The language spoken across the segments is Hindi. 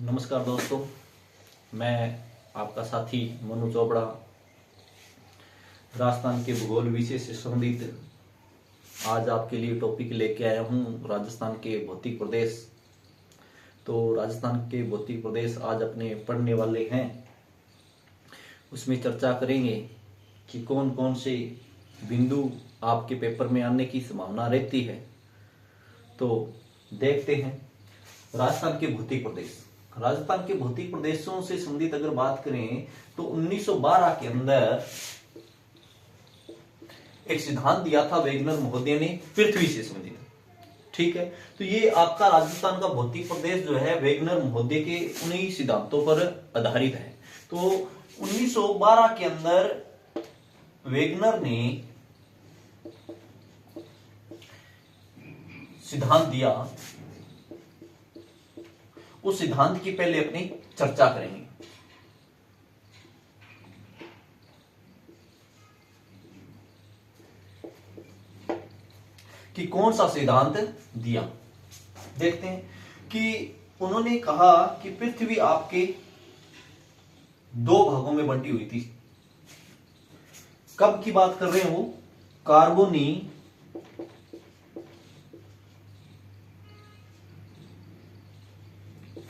नमस्कार दोस्तों, मैं आपका साथी मनु चोपड़ा राजस्थान के भूगोल विषय से संबंधित आज आपके लिए टॉपिक लेके आया हूँ। राजस्थान के भौतिक प्रदेश। तो राजस्थान के भौतिक प्रदेश आज अपने पढ़ने वाले हैं, उसमें चर्चा करेंगे कि कौन कौन से बिंदु आपके पेपर में आने की संभावना रहती है। तो देखते हैं राजस्थान के भौतिक प्रदेश। राजस्थान के भौतिक प्रदेशों से संबंधित अगर बात करें तो 1912 के अंदर एक सिद्धांत दिया था वेगनर महोदय ने पृथ्वी से संबंधित। ठीक है, तो ये आपका राजस्थान का भौतिक प्रदेश जो है वेगनर महोदय के उन्हीं सिद्धांतों पर आधारित है। तो 1912 के अंदर वेगनर ने सिद्धांत दिया। उस सिद्धांत की पहले अपनी चर्चा करेंगे। कि कौन सा सिद्धांत दिया, देखते हैं कि उन्होंने कहा कि पृथ्वी आपके दो भागों में बंटी हुई थी। कब की बात कर रहे हैं वो? कार्बोनी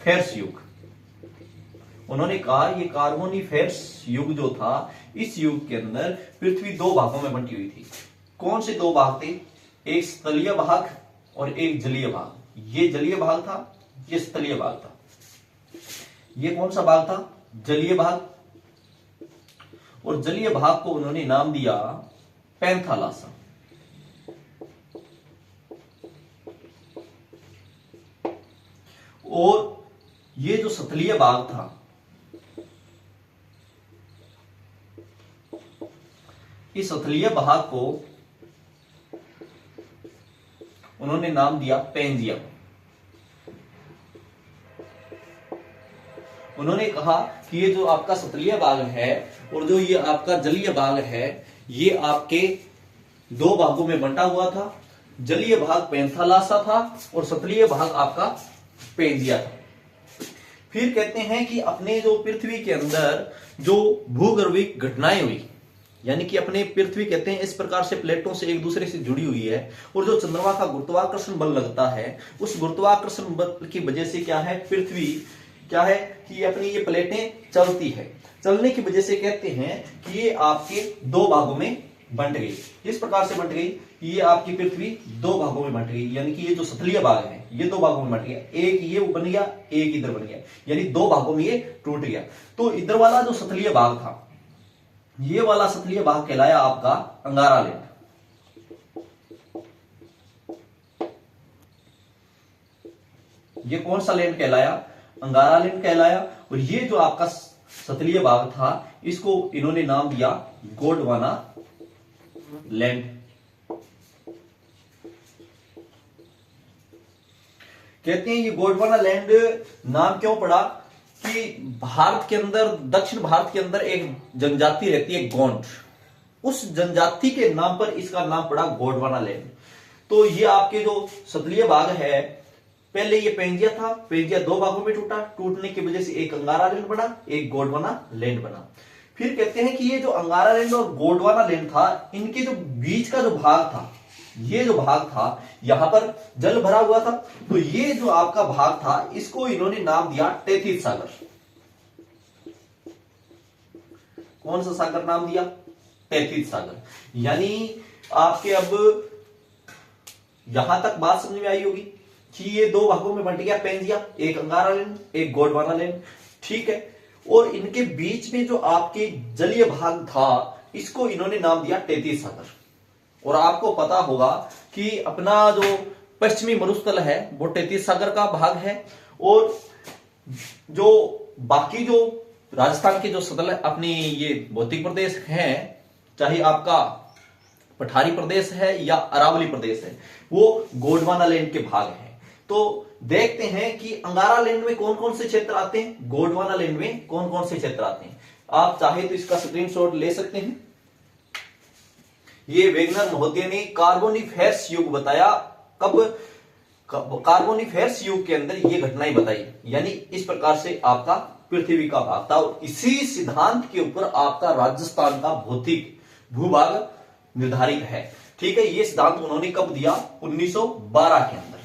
फेर्स युग। उन्होंने कहा ये कार्बोनिफेरस युग जो था, इस युग के अंदर पृथ्वी दो भागों में बंटी हुई थी। कौन से दो भाग थे? एक स्थलीय भाग और एक जलीय भाग। ये जलीय भाग था, ये स्थलीय भाग था। ये कौन सा भाग था? जलीय भाग। और जलीय भाग को उन्होंने नाम दिया पैंथालासा। और ये जो स्थलीय भाग था, इस स्थलीय भाग को उन्होंने नाम दिया पेंजिया। उन्होंने कहा कि ये जो आपका स्थलीय भाग है और जो ये आपका जलीय भाग है, ये आपके दो भागों में बंटा हुआ था। जलीय भाग पैंथालासा था और स्थलीय भाग आपका पेंजिया था। फिर कहते हैं कि अपने जो पृथ्वी के अंदर जो भूगर्भिक घटनाएं हुई, यानी कि अपने पृथ्वी कहते हैं इस प्रकार से प्लेटों से एक दूसरे से जुड़ी हुई है। और जो चंद्रमा का गुरुत्वाकर्षण बल लगता है, उस गुरुत्वाकर्षण बल की वजह से क्या है, पृथ्वी क्या है कि अपनी ये प्लेटें चलती है। चलने की वजह से कहते हैं कि ये आपके दो भागों में बंट गई। इस प्रकार से बंट गई कि ये आपकी पृथ्वी दो भागों में बंट गई। यानी कि ये जो स्थलीय भाग है ये दो भागों में बंट गया। एक ये बन गया, एक इधर बन गया, यानी दो भागों में ये टूट गया। तो इधर वाला जो स्थलीय भाग था, ये वाला स्थलीय भाग कहलाया आपका अंगारा लैंड। ये कौन सा लैंड कहलाया? अंगारा लैंड कहलाया। और ये जो आपका स्थलीय भाग था, इसको इन्होंने नाम दिया गोंडवाना लैंड। कहते हैं ये गोंडवाना लैंड नाम क्यों पड़ा कि भारत के अंदर, दक्षिण भारत के अंदर एक जनजाति रहती है गोंड। उस जनजाति के नाम पर इसका नाम पड़ा गोंडवाना लैंड। तो ये आपके जो स्थलीय भाग है, पहले ये पेंजिया था। पेंजिया दो भागों में टूटा। टूटने की वजह से एक अंगारा लैंड बना, एक गोंडवाना लैंड बना। फिर कहते हैं कि ये जो अंगारा लैंड और गोंडवाना लैंड था, इनके जो बीच का जो भाग था, ये जो भाग था, यहां पर जल भरा हुआ था। तो ये जो आपका भाग था, इसको इन्होंने नाम दिया तैतीस सागर। कौन सा सागर नाम दिया? तैतीस सागर। यानी आपके अब यहां तक बात समझ में आई होगी कि ये दो भागों में बंट गया पेंजिया, एक अंगारा लैंड, एक गोंडवाना लैंड। ठीक है, और इनके बीच में जो आपके जलीय भाग था, इसको इन्होंने नाम दिया तैतीस सागर। और आपको पता होगा कि अपना जो पश्चिमी मरुस्थल है वो तैतीस सागर का भाग है। और जो बाकी जो राजस्थान के जो सतल अपनी ये भौतिक प्रदेश हैं, चाहे आपका पठारी प्रदेश है या अरावली प्रदेश है, वो गोंडवाना लैंड के भाग हैं। तो देखते हैं कि अंगारा लैंड में कौन कौन से क्षेत्र आते हैं, गोंडवाना लैंड में कौन कौन से क्षेत्र आते हैं। आप चाहे तो इसका स्क्रीनशॉट ले सकते हैं। ये वेगनर महोदय ने कार्बोनिफेरस युग बताया। कब? कार्बोनिफेरस युग के अंदर ये घटनाएं बताई। यानी इस प्रकार से आपका पृथ्वी का भाग था और इसी सिद्धांत के ऊपर आपका राजस्थान का भौतिक भूभाग निर्धारित है। ठीक है, ये सिद्धांत उन्होंने कब दिया? 1912 के अंदर।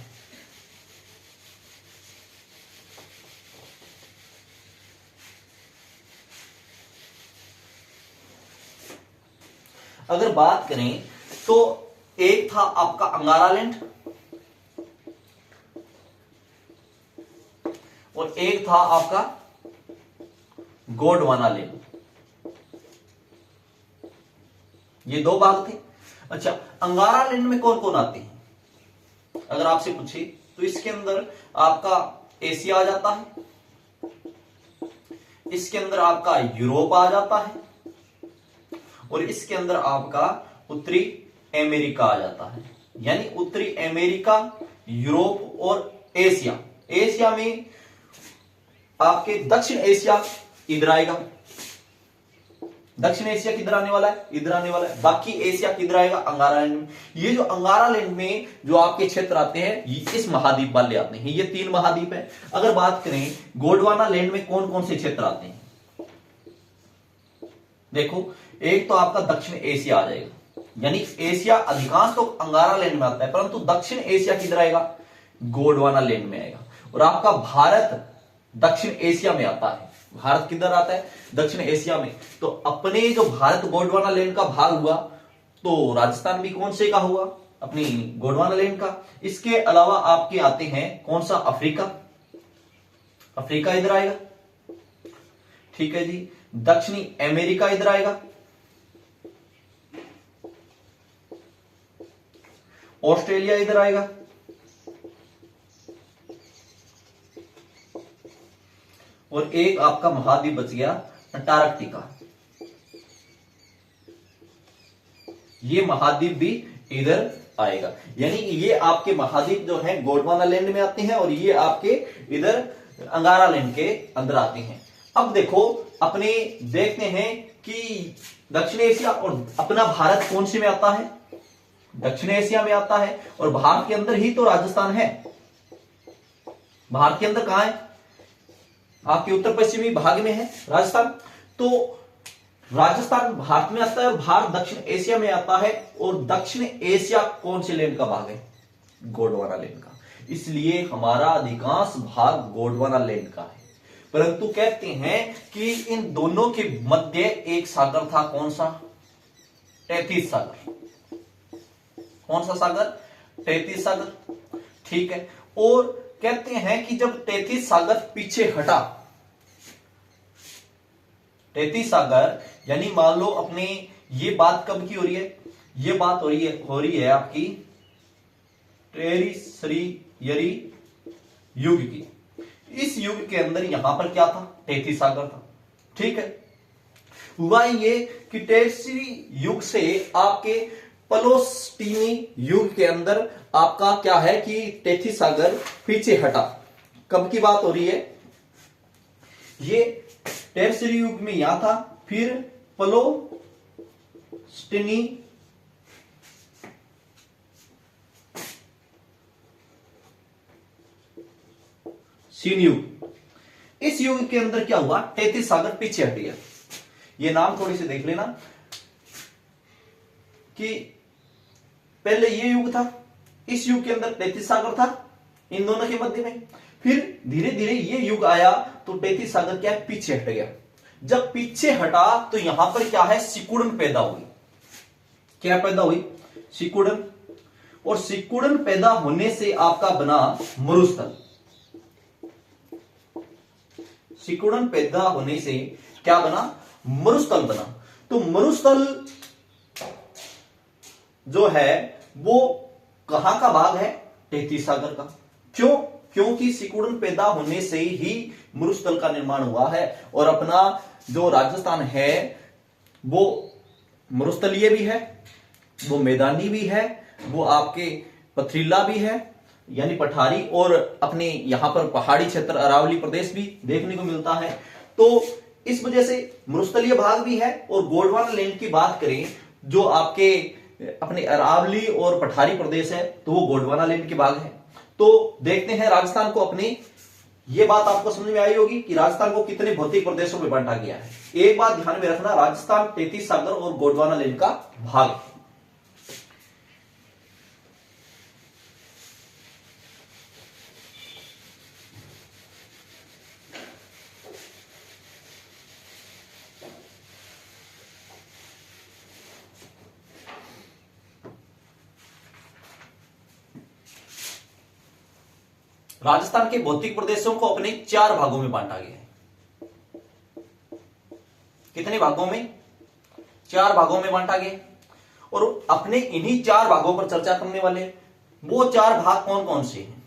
अगर बात करें तो एक था आपका अंगारा लैंड और एक था आपका गोंडवाना लैंड, ये दो भाग थे। अच्छा, अंगारा लैंड में कौन कौन आते हैं अगर आपसे पूछे तो इसके अंदर आपका एशिया आ जाता है, इसके अंदर आपका यूरोप आ जाता है और इसके अंदर आपका उत्तरी अमेरिका आ जाता है। यानी उत्तरी अमेरिका, यूरोप और एशिया। एशिया में आपके दक्षिण एशिया इधर आएगा, दक्षिण एशिया किधर आने वाला है? इधर आने वाला है। बाकी एशिया किधर आएगा? अंगारा लैंड में। ये जो अंगारा लैंड में जो आपके क्षेत्र आते हैं ये इस महाद्वीप वाले आते हैं, ये 3 महाद्वीप है। अगर बात करें गोंडवाना लैंड में कौन कौन से क्षेत्र आते हैं, देखो एक तो आपका दक्षिण एशिया आ जाएगा, यानी एशिया अधिकांश तो अंगारा लैंड में आता है, परंतु दक्षिण एशिया किधर आएगा? गोंडवाना लैंड में आएगा। और आपका भारत दक्षिण एशिया में आता है। भारत किधर आता है? दक्षिण एशिया में। तो अपने जो भारत गोंडवाना लैंड का भाग हुआ तो राजस्थान भी कौन से का हुआ? अपनी गोंडवाना लैंड का। इसके अलावा आपके आते हैं कौन सा? अफ्रीका, अफ्रीका इधर आएगा। ठीक है जी, दक्षिणी अमेरिका इधर आएगा, ऑस्ट्रेलिया इधर आएगा, और एक आपका महाद्वीप बच गया अंटार्कटिका। ये महाद्वीप भी इधर आएगा। यानी ये आपके महाद्वीप जो है गोंडवाना लैंड में आते हैं और ये आपके इधर अंगारा लैंड के अंदर आते हैं। अब देखो अपने देखते हैं कि दक्षिण एशिया और अपना भारत कौन से में आता है? दक्षिण एशिया में आता है। और भारत के अंदर ही तो राजस्थान है। भारत के अंदर कहां है? आपके उत्तर पश्चिमी भाग में है राजस्थान। तो राजस्थान भारत में आता है और भारत दक्षिण एशिया में आता है। और दक्षिण एशिया कौन से लैंड का भाग है? गोंडवाना लैंड का। इसलिए हमारा अधिकांश भाग गोंडवाना लैंड का है। परंतु कहते हैं कि इन दोनों के मध्य एक सागर था। कौन सा? तैतीस सागर। कौन सा सागर? तैतीस सागर। ठीक है। और कहते हैं कि जब तैतीस सागर पीछे हटा, तैतीस सागर यानी मान लो अपने ये बात कब की हो रही है? ये बात हो रही है आपकी त्रेरिसरियरी युग की। इस युग के अंदर यहां पर क्या था? तैतीस सागर था। ठीक है। हुआ ये कि टेरिसरी युग से आपके प्लोस्टीनी युग के अंदर आपका क्या है कि तैतीस सागर पीछे हटा। कब की बात हो रही है? ये टेरिसरी युग में यहां था, फिर प्लोस्टीनी सीन युग। इस युग के अंदर क्या हुआ? तैतीस सागर पीछे हट गया। ये नाम थोड़ी सी देख लेना कि पहले ये युग था, इस युग के अंदर तैतीस सागर था इन दोनों के मध्य में। फिर धीरे धीरे ये युग आया तो तैतीस सागर क्या है? पीछे हट गया। जब पीछे हटा तो यहां पर क्या है? सिकुड़न पैदा हुई। क्या पैदा हुई? सिकुड़न। और सिकुड़न पैदा होने से आपका बना मरुस्थल। सिकुड़न पैदा होने से क्या बना? मरुस्थल बना। तो मरुस्थल जो है वो कहां का भाग है? तैतीस सागर का। क्यों? क्योंकि सिकुड़न पैदा होने से ही मरुस्थल का निर्माण हुआ है। और अपना जो राजस्थान है वो मरुस्थलीय भी है, वो मैदानी भी है, वो आपके पथरीला भी है यानी पठारी, और अपने यहां पर पहाड़ी क्षेत्र अरावली प्रदेश भी देखने को मिलता है। तो इस वजह से मरुस्थलीय भाग भी है। और गोंडवाना लैंड की बात करें जो आपके अपने अरावली और पठारी प्रदेश है तो वो गोंडवाना लैंड के भाग है। तो देखते हैं राजस्थान को अपने, ये बात आपको समझ में आई होगी कि राजस्थान को कितने भौतिक प्रदेशों में बांटा गया है। एक बात ध्यान में रखना, राजस्थान 33 सागर और गोंडवाना लैंड का भाग है। राजस्थान के भौतिक प्रदेशों को अपने 4 भागों में बांटा गया है। कितने भागों में? 4 भागों में बांटा गया। और अपने इन्हीं 4 भागों पर चर्चा करने वाले, वो 4 भाग कौन कौन से हैं,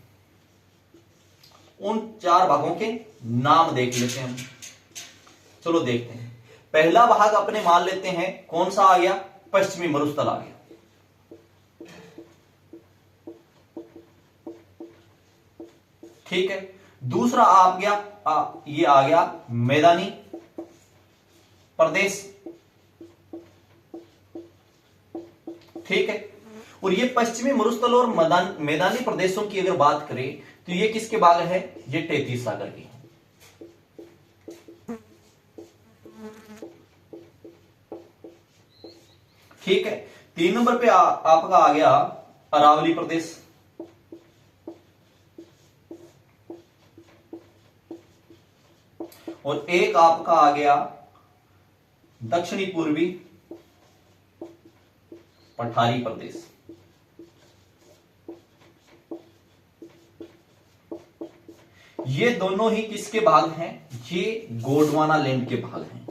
उन 4 भागों के नाम देख लेते हैं हम। चलो देखते हैं। पहला भाग अपने मान लेते हैं कौन सा आ गया? पश्चिमी मरुस्थल आ गया। ठीक है। दूसरा आ गया ये आ गया मैदानी प्रदेश। ठीक है। और ये पश्चिमी मरुस्थल और मैदानी प्रदेशों की अगर बात करें तो ये किसके भाग है? ये 33 सागर की। ठीक है। 3 नंबर पे आपका आ गया अरावली प्रदेश। और एक आपका आ गया दक्षिणी पूर्वी पठारी प्रदेश। ये दोनों ही किसके भाग हैं? ये गोंडवाना लैंड के भाग हैं।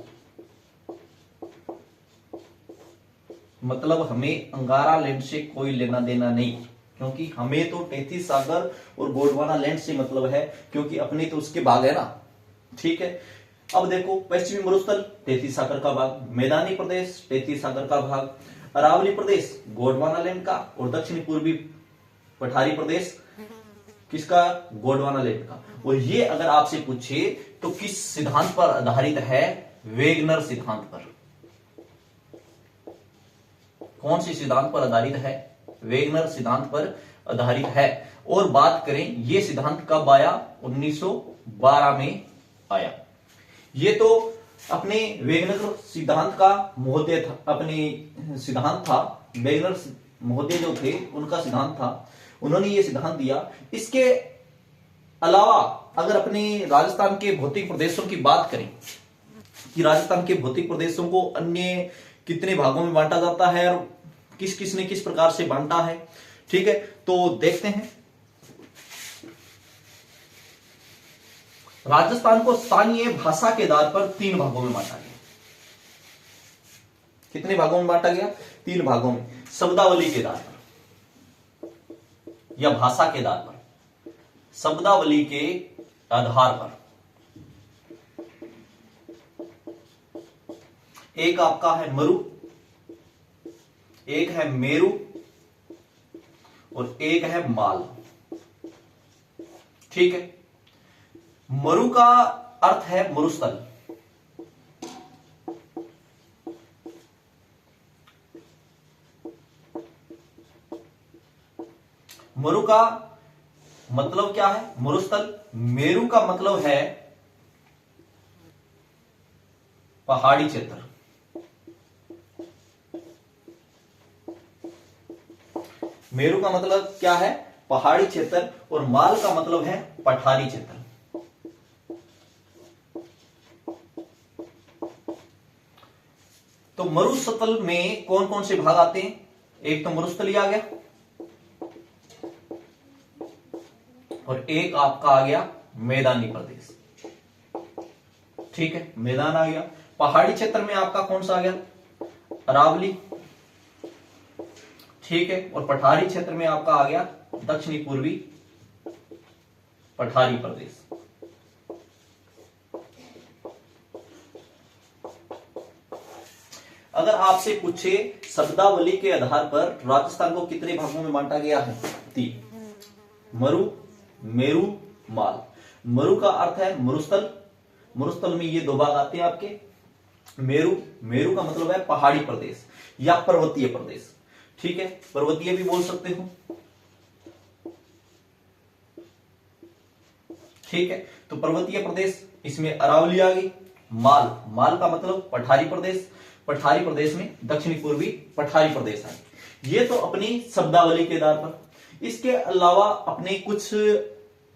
मतलब हमें अंगारा लैंड से कोई लेना देना नहीं, क्योंकि हमें तो 33 सागर और गोंडवाना लैंड से मतलब है, क्योंकि अपने तो उसके भाग है ना। ठीक है। अब देखो, पश्चिमी मरुस्थल 33 सागर का भाग, मैदानी प्रदेश 33 सागर का भाग, अरावली प्रदेश गोंडवाना लैंड का, और दक्षिणी पूर्वी पठारी प्रदेश किसका? गोंडवाना लैंड का। और ये अगर आपसे पूछे तो किस सिद्धांत पर आधारित है? वेगनर सिद्धांत पर। कौन सी सिद्धांत पर आधारित है? वेगनर सिद्धांत पर आधारित है। और बात करें ये सिद्धांत कब आया? 1912 में आया। ये तो अपने वेगनर सिद्धांत का महोदय था, अपने सिद्धांत था। वेगनर महोदय जो थे उनका सिद्धांत था, उन्होंने ये सिद्धांत दिया। इसके अलावा अगर अपने राजस्थान के भौतिक प्रदेशों की बात करें कि राजस्थान के भौतिक प्रदेशों को अन्य कितने भागों में बांटा जाता है और किस किस ने किस प्रकार से बांटा है, ठीक है, तो देखते हैं। राजस्थान को स्थानीय भाषा के आधार पर 3 भागों में बांटा गया। कितने भागों में बांटा गया? 3 भागों में। शब्दावली के आधार पर या भाषा के आधार पर। शब्दावली के आधार पर एक आपका है मरु, एक है मेरु और एक है माल। ठीक है। मरु का अर्थ है मरुस्थल। मरु का मतलब क्या है? मरुस्थल। मेरु का मतलब है पहाड़ी क्षेत्र। मेरु का मतलब क्या है? पहाड़ी क्षेत्र। और माल का मतलब है पठारी क्षेत्र। तो मरुस्थल में कौन कौन से भाग आते हैं? एक तो मरुस्थली आ गया और एक आपका आ गया मैदानी प्रदेश। ठीक है, मैदान आ गया। पहाड़ी क्षेत्र में आपका कौन सा आ गया? अरावली। ठीक है। और पठारी क्षेत्र में आपका आ गया दक्षिणी पूर्वी पठारी प्रदेश। अगर आपसे पूछे शब्दावली के आधार पर राजस्थान को कितने भागों में बांटा गया है? 3। मरु, मेरु, माल। मरु का अर्थ है मरुस्थल। मरुस्थल में ये 2 भाग आते हैं आपके। मेरु, मेरु का मतलब है पहाड़ी प्रदेश या पर्वतीय प्रदेश। ठीक है, पर्वतीय भी बोल सकते हो। ठीक है, तो पर्वतीय प्रदेश, इसमें अरावली आ गई। माल, माल का मतलब पठारी प्रदेश, पठारी प्रदेश में दक्षिणी पूर्वी पठारी प्रदेश आ गई। ये तो अपनी शब्दावली के आधार पर। इसके अलावा अपने कुछ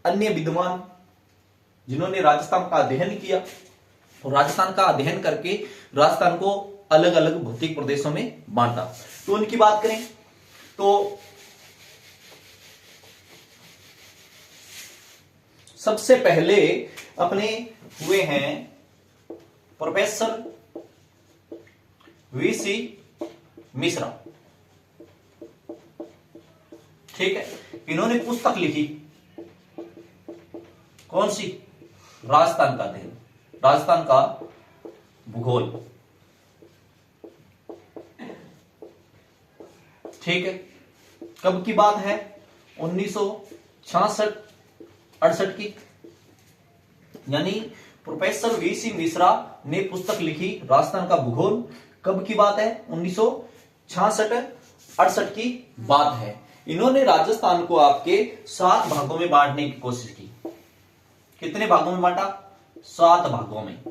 अन्य विद्वान जिन्होंने राजस्थान का अध्ययन किया, और राजस्थान का अध्ययन करके राजस्थान को अलग अलग भौतिक प्रदेशों में बांटा, तो उनकी बात करें तो सबसे पहले अपने हुए हैं प्रोफेसर वीसी मिश्रा। ठीक है, इन्होंने पुस्तक लिखी, कौन सी? राजस्थान का अध्ययन, राजस्थान का भूगोल। ठीक है, कब की बात है? 1966-68 की। यानी प्रोफेसर वीसी मिश्रा ने पुस्तक लिखी राजस्थान का भूगोल, कब की बात है? 1966-68 की बात है। इन्होंने राजस्थान को आपके 7 भागों में बांटने की कोशिश की। कितने भागों में बांटा? 7 भागों में।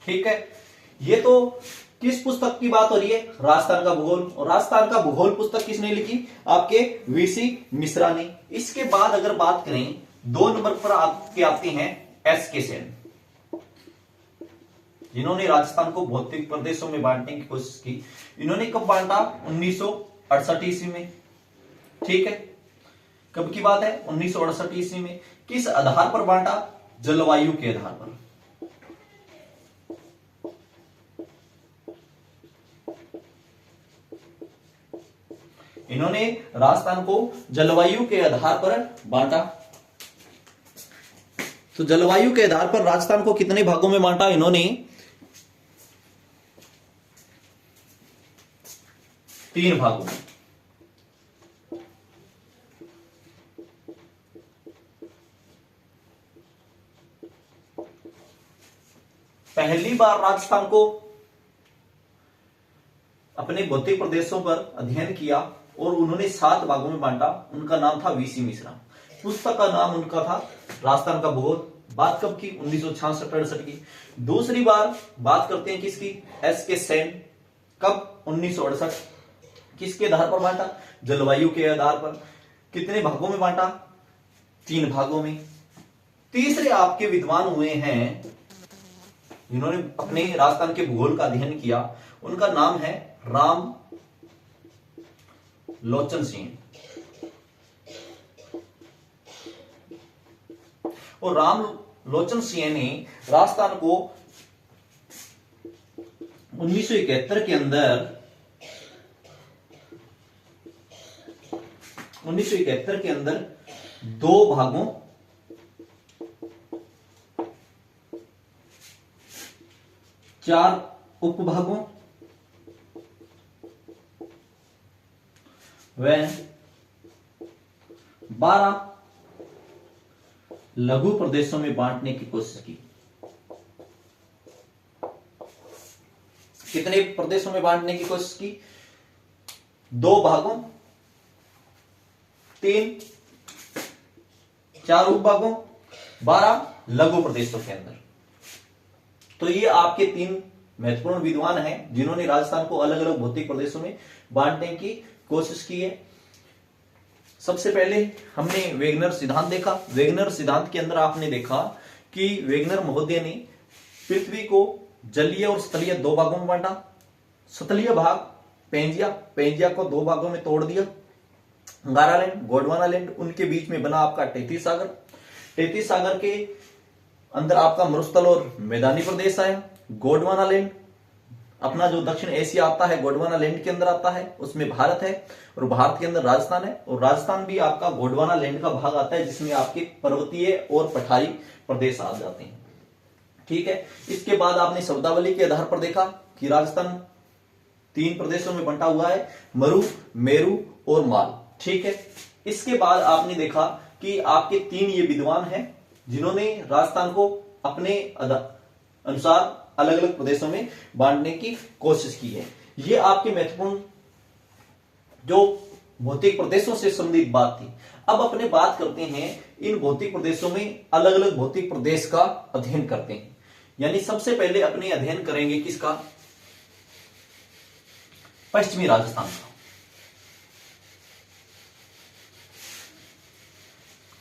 ठीक है, ये तो किस पुस्तक की बात हो रही है? राजस्थान का भूगोल। और राजस्थान का भूगोल पुस्तक किसने लिखी? आपके वीसी मिश्रा ने। इसके बाद अगर बात करें, 2 नंबर पर आपके आते हैं एस.के. सेन, जिन्होंने राजस्थान को भौतिक प्रदेशों में बांटने की कोशिश की। इन्होंने कब बांटा? 1968 ईस्वी में। ठीक है, कब की बात है? 1968 ईस्वी में। किस आधार पर बांटा? जलवायु के आधार पर। इन्होंने राजस्थान को जलवायु के आधार पर बांटा। तो जलवायु के आधार पर राजस्थान को कितने भागों में बांटा इन्होंने? 3 भागों में। पहली बार राजस्थान को अपने भौतिक प्रदेशों पर अध्ययन किया और उन्होंने 7 भागों में बांटा। उनका नाम था वीसी मिश्रा। पुस्तक का नाम उनका था राजस्थान का भूगोल। बात कब की? 1966-68 की। दूसरी बार बात करते हैं किसकी? एस.के. सेन। कब? 1968। किसके आधार पर बांटा? जलवायु के आधार पर। कितने भागों में बांटा? 3 भागों में। तीसरे आपके विद्वान हुए हैं जिन्होंने अपने राजस्थान के भूगोल का अध्ययन किया, उनका नाम है राम लोचन सिंह। और राम लोचन सिंह ने राजस्थान को 1971 के अंदर 2 भागों, चार उपभागों व 12 लघु प्रदेशों में बांटने की कोशिश की। कितने प्रदेशों में बांटने की कोशिश की? 2 भागों, 3, 4 उपभागों, 12 लघु प्रदेशों के अंदर। तो ये आपके 3 महत्वपूर्ण विद्वान हैं जिन्होंने राजस्थान को अलग अलग भौतिक प्रदेशों में बांटने की कोशिश की है। सबसे पहले हमने वेगनर सिद्धांत देखा। वेगनर सिद्धांत के अंदर आपने देखा कि वेगनर महोदय ने पृथ्वी को जलीय और स्थलीय 2 भागों में बांटा। स्थलीय भाग पेंजिया, पेंजिया को 2 भागों में तोड़ दिया। गारालैंड, गोंडवानालैंड, उनके बीच में बना आपका तैतीस सागर। तैतीस सागर के अंदर आपका मरुस्थल और मैदानी प्रदेश आया। गोंडवानालैंड अपना जो दक्षिण एशिया आता है, गोंडवानालैंड के अंदर आता है, उसमें भारत है और भारत के अंदर राजस्थान है। और राजस्थान भी आपका गोंडवानालैंड का भाग आता है जिसमें आपके पर्वतीय और पठारी प्रदेश आ जाते हैं। ठीक है, इसके बाद आपने शब्दावली के आधार पर देखा कि राजस्थान 3 प्रदेशों में बंटा हुआ है, मरु, मेरु और माल। ठीक है, इसके बाद आपने देखा कि आपके 3 ये विद्वान हैं जिन्होंने राजस्थान को अपने अनुसार अलग अलग प्रदेशों में बांटने की कोशिश की है। ये आपके महत्वपूर्ण जो भौतिक प्रदेशों से संबंधित बात थी। अब अपने बात करते हैं इन भौतिक प्रदेशों में अलग अलग भौतिक प्रदेश का अध्ययन करते हैं। यानी सबसे पहले अपने अध्ययन करेंगे किसका, पश्चिमी राजस्थान का।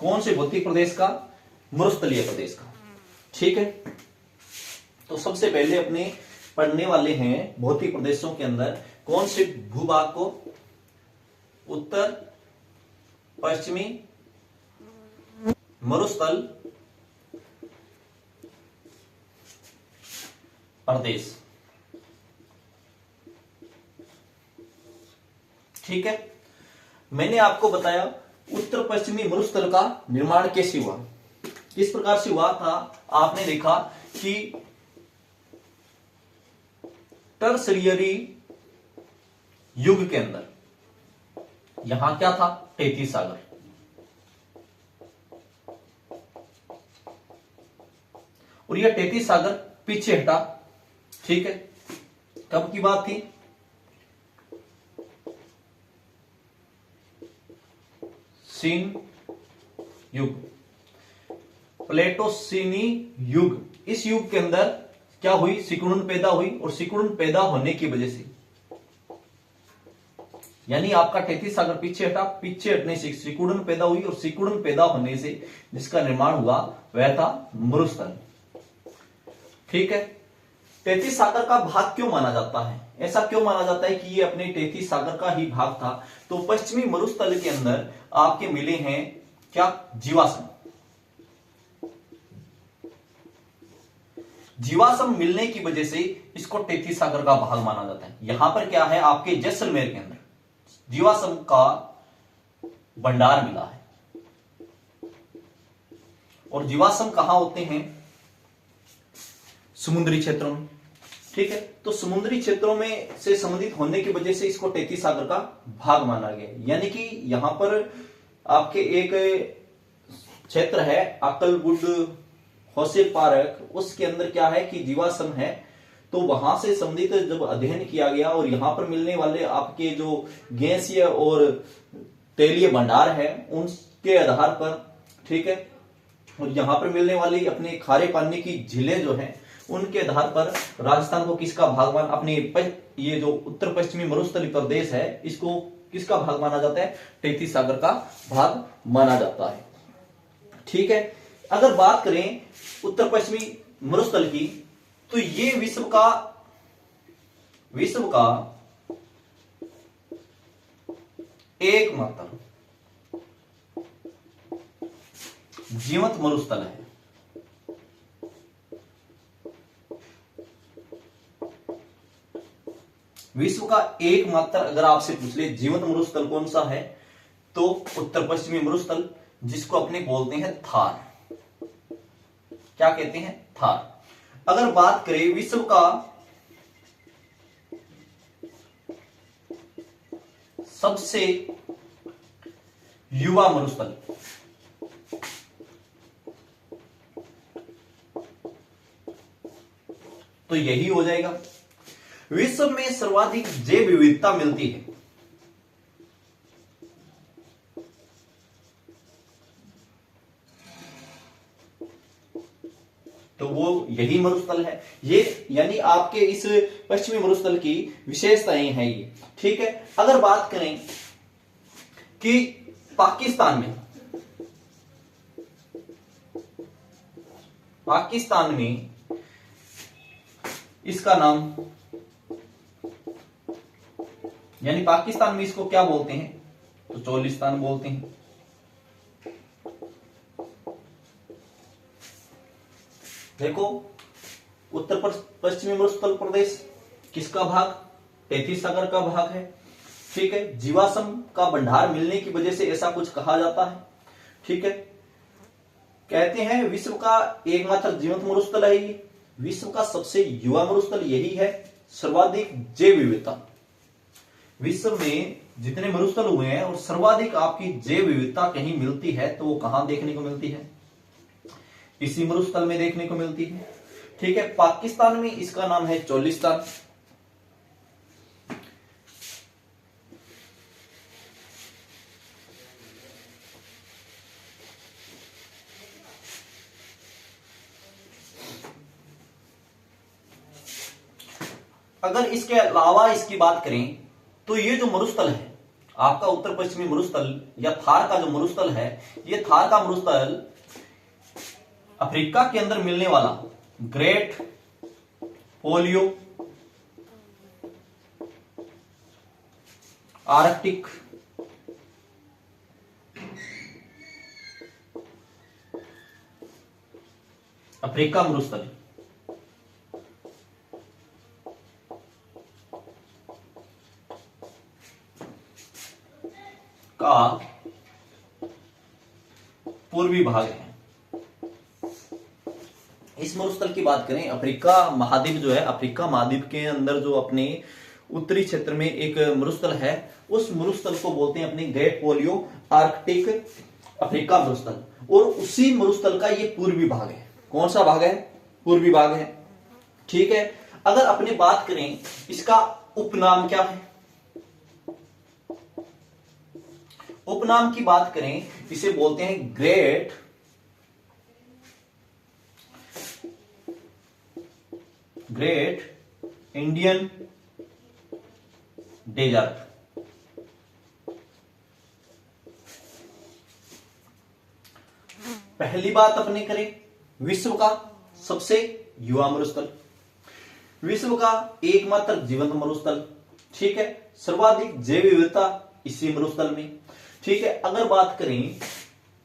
कौन से भौतिक प्रदेश का, मरुस्थलीय प्रदेश का। ठीक है, तो सबसे पहले अपने पढ़ने वाले हैं भौतिक प्रदेशों के अंदर कौन से भूभाग को, उत्तर पश्चिमी मरुस्थल प्रदेश। ठीक है, मैंने आपको बताया उत्तर पश्चिमी मरुस्थल का निर्माण कैसे हुआ, किस प्रकार से हुआ था। आपने देखा कि टर्सरियरी युग के अंदर यहां क्या था, टेथी सागर। और यह टेथी सागर पीछे हटा। ठीक है, कब की बात थी, सीन युग, प्लेटोसीनी युग। इस युग के अंदर क्या हुई, सिकुड़न पैदा हुई। और सिकुड़न पैदा होने की वजह से, यानी आपका टेथी सागर पीछे हटा, पीछे हटने से सिकुड़न पैदा हुई। और सिकुड़न पैदा होने से जिसका निर्माण हुआ वह था मरुस्थल। ठीक है, टेथी सागर का भाग क्यों माना जाता है, ऐसा क्यों माना जाता है कि ये अपने टेथी सागर का ही भाग था। तो पश्चिमी मरुस्थल के अंदर आपके मिले हैं क्या, जीवाश्म। जीवाश्म मिलने की वजह से इसको टेथी सागर का भाग माना जाता है। यहां पर क्या है, आपके जैसलमेर के अंदर जीवाश्म का भंडार मिला है। और जीवाश्म कहां होते हैं, समुद्री क्षेत्रों में। ठीक है, तो समुद्री क्षेत्रों में से संबंधित होने की वजह से इसको टेथी सागर का भाग माना गया। यानी कि यहां पर आपके एक क्षेत्र है अक्कलवुड होसिल पार्क, उसके अंदर क्या है कि जीवाश्म है। तो वहां से संबंधित जब अध्ययन किया गया और यहां पर मिलने वाले आपके जो गैसीय और तेलीय भंडार है उनके आधार पर, ठीक है, और यहां पर मिलने वाली अपने खारे पानी की झीलें जो हैं उनके आधार पर राजस्थान को किसका भाग मान, अपने ये जो उत्तर पश्चिमी मरुस्थलीय प्रदेश है इसको किसका भाग माना जाता है, टेथी सागर का भाग माना जाता है। ठीक है, अगर बात करें उत्तर पश्चिमी मरुस्थल की, तो ये विश्व का एकमात्र जीवंत मरुस्थल है। विश्व का एकमात्र, अगर आपसे पूछ ले जीवंत मरुस्थल कौन सा है, तो उत्तर पश्चिमी मरुस्थल, जिसको अपने बोलते हैं थार। क्या कहते हैं, थार। अगर बात करें विश्व का सबसे युवा मरुस्थल, तो यही हो जाएगा। विश्व में सर्वाधिक जैव विविधता मिलती है, तो वो यही मरुस्थल है। ये यानी आपके इस पश्चिमी मरुस्थल की विशेषताएं हैं ये। ठीक है, अगर बात करें कि पाकिस्तान में इसका नाम, यानी पाकिस्तान में इसको क्या बोलते हैं, तो चोलिस्तान बोलते हैं। देखो, उत्तर पश्चिमी मरुस्थल प्रदेश किसका भाग, टेथी सागर का भाग है। ठीक है, जीवाश्म का भंडार मिलने की वजह से ऐसा कुछ कहा जाता है। ठीक है, कहते हैं विश्व का एकमात्र जीवंत मरुस्थल है ये, विश्व का सबसे युवा मरुस्थल यही है, सर्वाधिक जैव विविधता। विश्व में जितने मरुस्थल हुए हैं और सर्वाधिक आपकी जैव विविधता कहीं मिलती है तो वो कहां देखने को मिलती है, इसी मरुस्थल में देखने को मिलती है। ठीक है, पाकिस्तान में इसका नाम है चोलिस्तान। अगर इसके अलावा इसकी बात करें तो ये जो मरुस्थल है आपका उत्तर पश्चिमी मरुस्थल या थार का जो मरुस्थल है, ये थार का मरुस्थल अफ्रीका के अंदर मिलने वाला ग्रेट पोलियो आर्कटिक अफ्रीका मरुस्थल का पूर्वी भाग है। इस मरुस्थल की बात करें, अफ्रीका महाद्वीप जो है, अफ्रीका महाद्वीप के अंदर जो अपने उत्तरी क्षेत्र में एक मरुस्थल है, उस मरुस्थल को बोलते हैं अपने ग्रेट पोलियो आर्कटिक अफ्रीका मरुस्थल, और उसी मरुस्थल का ये पूर्वी भाग है। कौन सा भाग है? पूर्वी भाग है। ठीक है। अगर अपनी बात करें इसका उपनाम क्या है, उपनाम की बात करें, इसे बोलते हैं ग्रेट इंडियन डेजर्ट। पहली बात अपने करें विश्व का सबसे युवा मरुस्थल, विश्व का एकमात्र जीवंत मरुस्थल। ठीक है। सर्वाधिक जैव विविधता इसी मरुस्थल में। ठीक है। अगर बात करें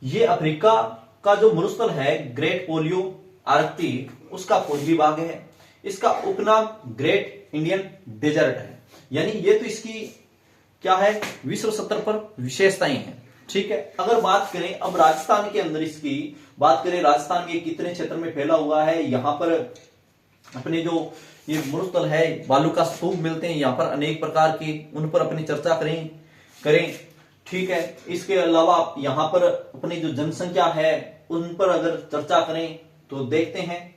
ये अफ्रीका का जो मरुस्थल है ग्रेट पोलियो आर्कटिक, उसका पूर्वी भाग है। इसका उपनाम ग्रेट इंडियन डेजर्ट है। यानी ये तो इसकी क्या है, विश्व स्तर पर विशेषताएं हैं। ठीक है। अगर बात करें अब राजस्थान के अंदर इसकी बात करें, राजस्थान के कितने क्षेत्र में फैला हुआ है, यहां पर अपने जो ये मरुस्थल है बालू का स्तूप मिलते हैं यहां पर अनेक प्रकार के, उन पर अपनी चर्चा करें। ठीक है। इसके अलावा यहां पर अपनी जो जनसंख्या है उन पर अगर चर्चा करें तो देखते हैं,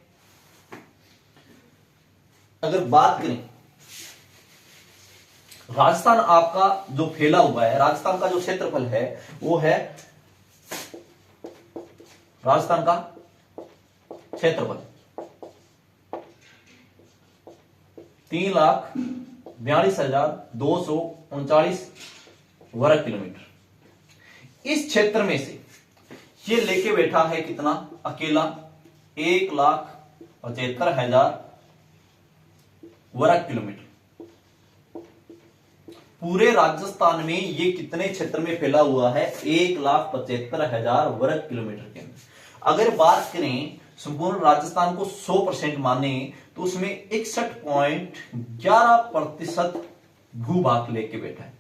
अगर बात करें राजस्थान आपका जो फैला हुआ है, राजस्थान का जो क्षेत्रफल है वो है, राजस्थान का क्षेत्रफल 3,42,239 वर्ग किलोमीटर। इस क्षेत्र में से ये लेके बैठा है कितना, अकेला 1,75,000 वर्ग किलोमीटर। पूरे राजस्थान में ये कितने क्षेत्र में फैला हुआ है, 1,75,000 वर्ग किलोमीटर के अंदर। अगर बात करें संपूर्ण राजस्थान को 100% माने तो उसमें 61.11% भूभाग लेके बैठा है।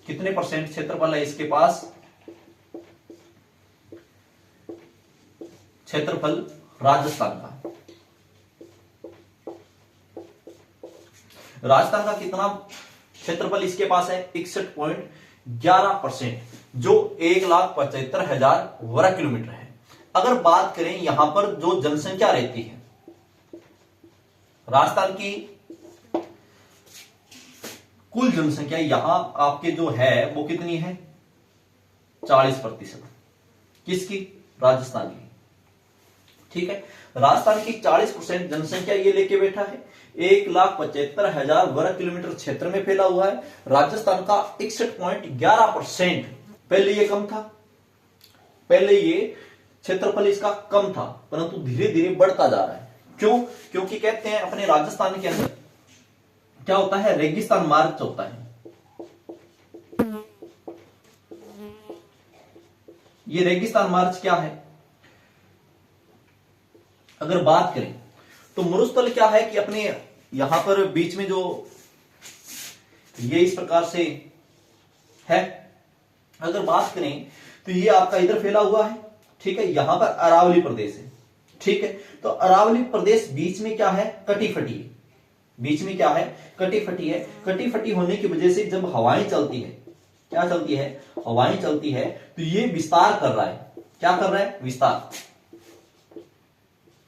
कितने परसेंट क्षेत्रफल है इसके पास, क्षेत्रफल राजस्थान का, राजस्थान का कितना क्षेत्रफल इसके पास है, 61.11%, जो 1,75,000 वर्ग किलोमीटर है। अगर बात करें यहां पर जो जनसंख्या रहती है राजस्थान की, कुल जनसंख्या यहां आपके जो है वो कितनी है, 40%। किसकी, राजस्थान की। ठीक है। राजस्थान की 40% जनसंख्या ये लेके बैठा है, 1,75,000 वर्ग किलोमीटर क्षेत्र में फैला हुआ है। राजस्थान का 61.11%, पहले ये कम था, पहले ये क्षेत्रफल इसका कम था, परंतु धीरे धीरे बढ़ता जा रहा है। क्यों? क्योंकि कहते हैं अपने राजस्थान के अंदर क्या होता है, रेगिस्तान मार्च होता है। ये रेगिस्तान मार्च क्या है, अगर बात करें तो मरुस्थल क्या है कि अपने यहां पर बीच में जो ये इस प्रकार से है, अगर बात करें तो ये आपका इधर फैला हुआ है। ठीक है। यहां पर अरावली प्रदेश है। ठीक है। तो अरावली प्रदेश बीच में क्या है, कटी फटी है। बीच में क्या है, कटी फटी है। कटी फटी होने की वजह से जब हवाएं चलती है, क्या चलती है, हवाएं चलती है, तो ये विस्तार कर रहा है। क्या कर रहा है,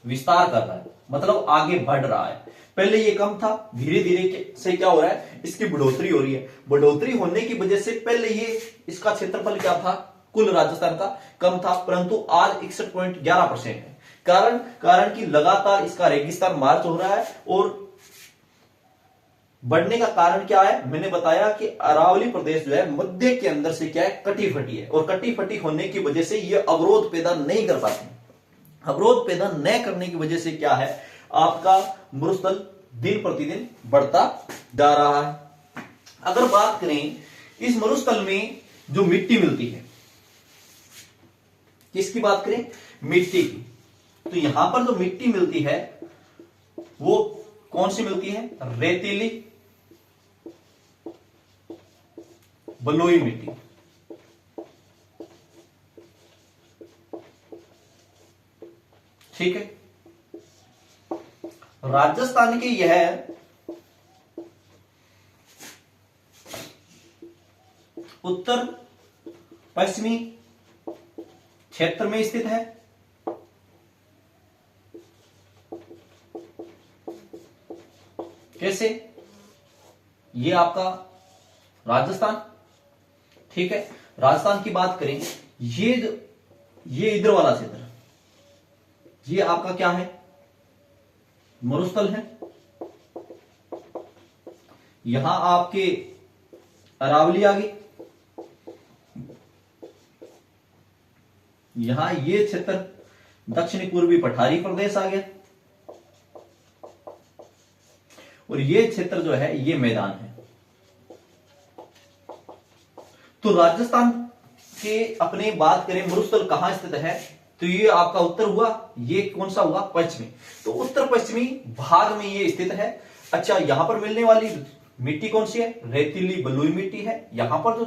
विस्तार कर रहा है, मतलब आगे बढ़ रहा है। पहले ये कम था, धीरे धीरे से क्या हो रहा है, इसकी बढ़ोतरी हो रही है। बढ़ोतरी होने की वजह से पहले ये इसका क्षेत्रफल क्या था, कुल राजस्थान का कम था, परंतु आज 61.11% है। कारण कि लगातार इसका रेगिस्तान मार्च हो रहा है और बढ़ने का कारण क्या है? मैंने बताया कि अरावली प्रदेश जो है मध्य के अंदर से क्या है, कटी फटी है, और कटी फटी होने की वजह से ये अवरोध पैदा नहीं कर पाती। अवरोध पैदा न करने की वजह से क्या है, आपका मरुस्थल दिन प्रतिदिन बढ़ता जा रहा है। अगर बात करें इस मरुस्थल में जो मिट्टी मिलती है, किसकी बात करें? मिट्टी की। तो यहां पर जो मिट्टी मिलती है वो कौन सी मिलती है? रेतीली बलुई मिट्टी। ठीक है। राजस्थान के यह उत्तर पश्चिमी क्षेत्र में स्थित है। कैसे? ये आपका राजस्थान, ठीक है। राजस्थान की बात करें, ये इधर वाला क्षेत्र, ये आपका क्या है? मरुस्थल है। यहां आपके अरावली आ गई, यहां ये क्षेत्र दक्षिणी पूर्वी पठारी प्रदेश आ गया, और ये क्षेत्र जो है ये मैदान है। तो राजस्थान के अपने बात करें मरुस्थल कहां स्थित है, तो ये आपका उत्तर हुआ, ये कौन सा हुआ? पश्चिमी। तो उत्तर पश्चिमी भाग में ये स्थित है। अच्छा, यहां पर मिलने वाली मिट्टी कौन सी है? रेतीली बलुई मिट्टी है। यहां पर जो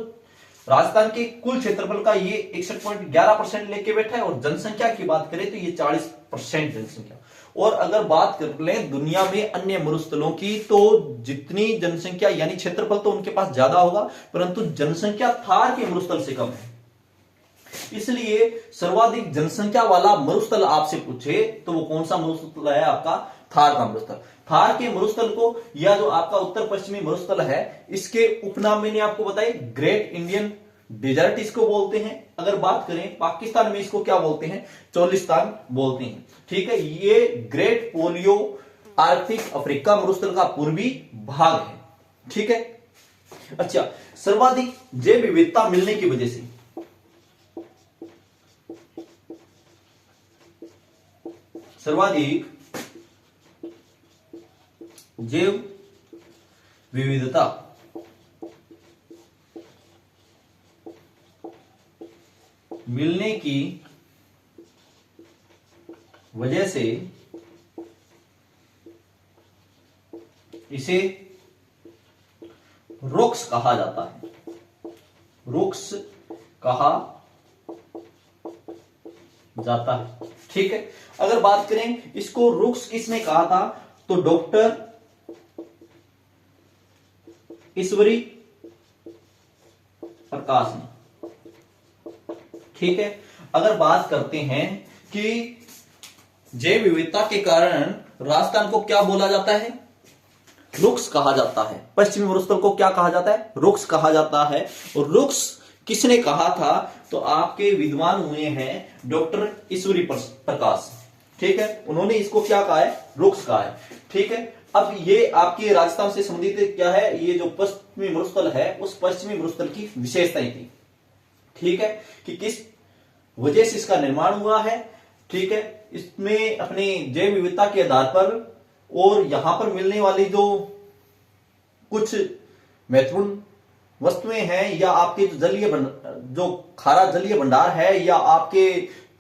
राजस्थान के कुल क्षेत्रफल का ये 61.11% लेके बैठा है, और जनसंख्या की बात करें तो ये 40% जनसंख्या। और अगर बात कर लें दुनिया में अन्य मरुस्थलों की, तो जितनी जनसंख्या यानी क्षेत्रफल तो उनके पास ज्यादा होगा, परंतु जनसंख्या थार के मरुस्थल से कम है। इसलिए सर्वाधिक जनसंख्या वाला मरुस्थल आपसे पूछे तो वो कौन सा मरुस्थल है? आपका थार का मरुस्थल। थार के मरुस्थल को, या जो आपका उत्तर पश्चिमी मरुस्थल है, इसके उपनाम मैंने आपको बताई, ग्रेट इंडियन डेजर्ट इसको बोलते हैं। अगर बात करें पाकिस्तान में इसको क्या बोलते हैं? चोलिस्तान बोलते हैं। ठीक है। ये ग्रेट पोलियो आर्कटिक अफ्रीका मरुस्थल का पूर्वी भाग है। ठीक है। अच्छा, सर्वाधिक जैव विविधता मिलने की वजह से, सर्वाधिक जैव विविधता मिलने की वजह से इसे रुक्स कहा जाता है। रुक्स कहा जाता है। ठीक है। अगर बात करें इसको रुक्स किसने कहा था, तो डॉक्टर ईश्वरी प्रकाश ने। ठीक है। अगर बात करते हैं कि जैव विविधता के कारण राजस्थान को क्या बोला जाता है? रुक्स कहा जाता है। पश्चिमी मरुस्थल को क्या कहा जाता है? रुक्स कहा जाता है। और रुक्स किसने कहा था, तो आपके विद्वान हुए हैं डॉक्टर ईश्वरी प्रकाश। ठीक है। उन्होंने इसको क्या कहा है? रुक्स कहा है। ठीक है। अब ये आपके राजस्थान से संबंधित क्या है, ये जो पश्चिमी मरुस्थल है उस पश्चिमी मरुस्थल की विशेषताएं थी। ठीक है, कि किस वजह से इसका निर्माण हुआ है। ठीक है। इसमें अपने जैव विविधता के आधार पर और यहां पर मिलने वाली जो कुछ महत्वपूर्ण वस्तुएं हैं, या आपके जो खारा जलीय भंडार है, या आपके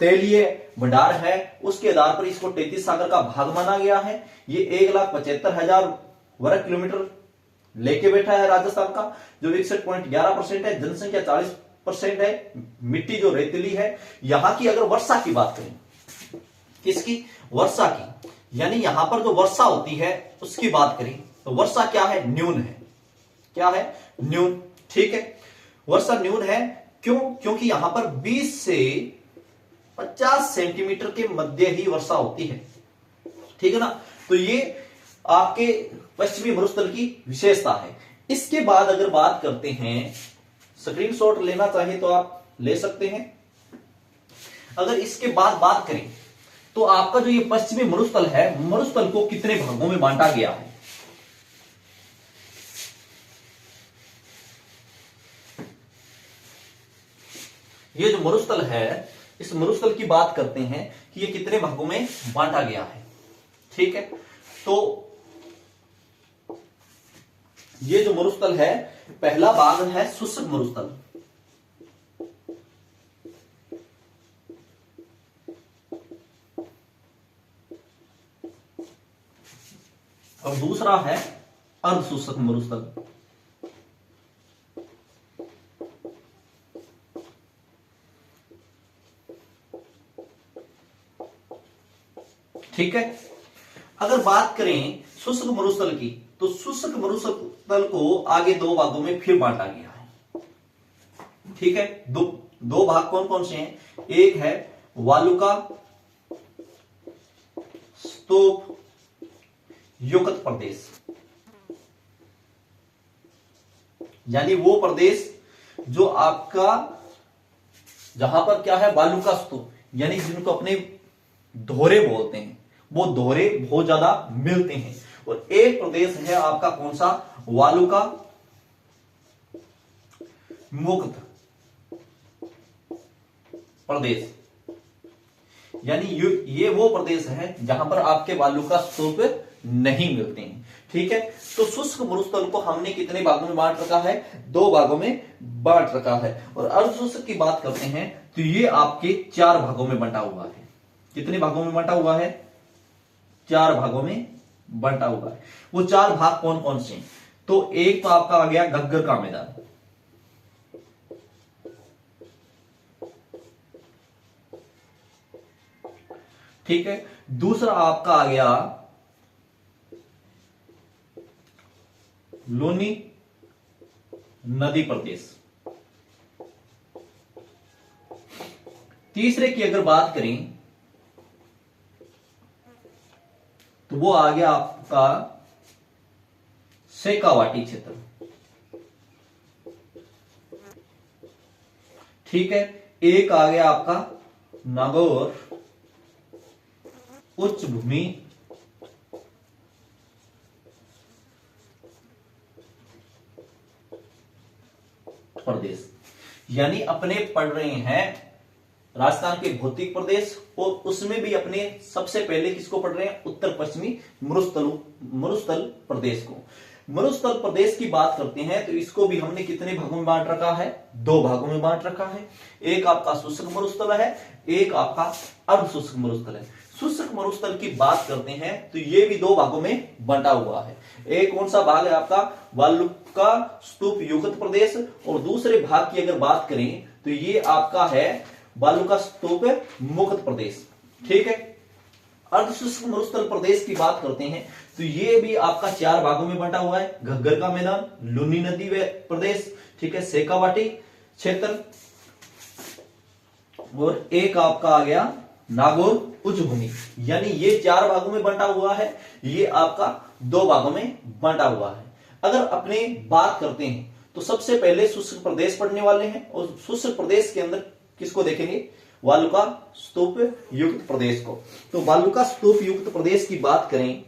तेलीय भंडार है, उसके आधार पर इसको 33 सागर का भाग माना गया है। ये 1,75,000 वर्ग किलोमीटर लेके बैठा है राजस्थान का, जो 61.11% है। जनसंख्या 40% है। मिट्टी जो रेतीली है। यहां की अगर वर्षा की बात करें, किसकी? वर्षा की, यानी यहां पर जो वर्षा होती है उसकी बात करें तो वर्षा क्या है? न्यून है। क्या है? न्यून। ठीक है। वर्षा न्यून है। क्यों? क्योंकि यहां पर 20 से 50 सेंटीमीटर के मध्य ही वर्षा होती है। ठीक है ना। तो ये आपके पश्चिमी मरुस्थल की विशेषता है। इसके बाद अगर बात करते हैं, स्क्रीनशॉट लेना चाहे तो आप ले सकते हैं। अगर इसके बाद बात करें तो आपका जो ये पश्चिमी मरुस्थल है, मरुस्थल को कितने भागों में बांटा गया है? ये जो मरुस्थल है, इस मरुस्थल की बात करते हैं कि ये कितने भागों में बांटा गया है। ठीक है, तो ये जो मरुस्थल है, पहला भाग है शुष्क मरुस्थल, और दूसरा है अर्धशुष्क मरुस्थल। ठीक है, अगर बात करें शुष्क मरुस्थल की, तो शुष्क मरुस्थल को आगे दो भागों में फिर बांटा गया है। ठीक है, दो भाग कौन कौन से हैं? एक है वालुका स्तूप युक्त प्रदेश, यानी वो प्रदेश जो आपका जहां पर क्या है, वालुका स्तूप, यानी जिनको अपने दोहरे बोलते हैं, वो दोहरे बहुत ज्यादा मिलते हैं। और एक प्रदेश है आपका कौन सा, वालुका मुक्त प्रदेश, यानी ये वो प्रदेश है जहां पर आपके वालुका स्तूप नहीं मिलते हैं। ठीक है, तो शुष्क मरुस्थल को हमने कितने भागों में बांट रखा है? दो भागों में बांट रखा है। और अर्धशुष्क की बात करते हैं तो ये आपके 4 भागों में बंटा हुआ है। कितने भागों में बंटा हुआ है? 4 भागों में बंटा हुआ है। वो 4 भाग कौन कौन से हैं? तो एक तो आपका आ गया घग्गर का मैदान, ठीक है। दूसरा आपका आ गया लूनी नदी प्रदेश। तीसरे की अगर बात करें तो वो आ गया आपका शेखावाटी क्षेत्र, ठीक है। एक आ गया आपका नागौर उच्च भूमि प्रदेश, यानी अपने पढ़ रहे हैं राजस्थान के भौतिक प्रदेश, और उसमें भी अपने सबसे पहले किसको पढ़ रहे हैं? उत्तर पश्चिमी मरुस्थल प्रदेश को। मरुस्थल प्रदेश की बात करते हैं तो इसको भी हमने कितने भागों में बांट रखा है? 2 भागों में बांट रखा है। एक आपका शुष्क मरुस्थल है, एक आपका अर्धशुष्क मरुस्थल है। शुष्क मरुस्थल की बात करते हैं तो ये भी 2 भागों में बंटा हुआ है। एक कौन सा भाग है आपका? वालुका स्तूप युक्त प्रदेश, और दूसरे भाग की अगर बात करें तो ये आपका है वालुका स्तूप मुक्त प्रदेश, ठीक है। अर्धशुष्क मरुस्थल प्रदेश की बात करते हैं तो ये भी आपका 4 भागों में बंटा हुआ है। घग्गर का मैदान, लूनी नदी प्रदेश, ठीक है, शेखावाटी क्षेत्र, और एक आपका आ गया नागौर उच्च भूमि, यानी ये 4 भागों में बंटा हुआ है, ये आपका 2 भागों में बंटा हुआ है। अगर अपने बात करते हैं तो सबसे पहले शुष्क प्रदेश पढ़ने वाले हैं, और शुष्क प्रदेश के अंदर किसको देखेंगे? वालुका स्तूप युक्त प्रदेश को। तो वालुका स्तूप युक्त प्रदेश की बात करें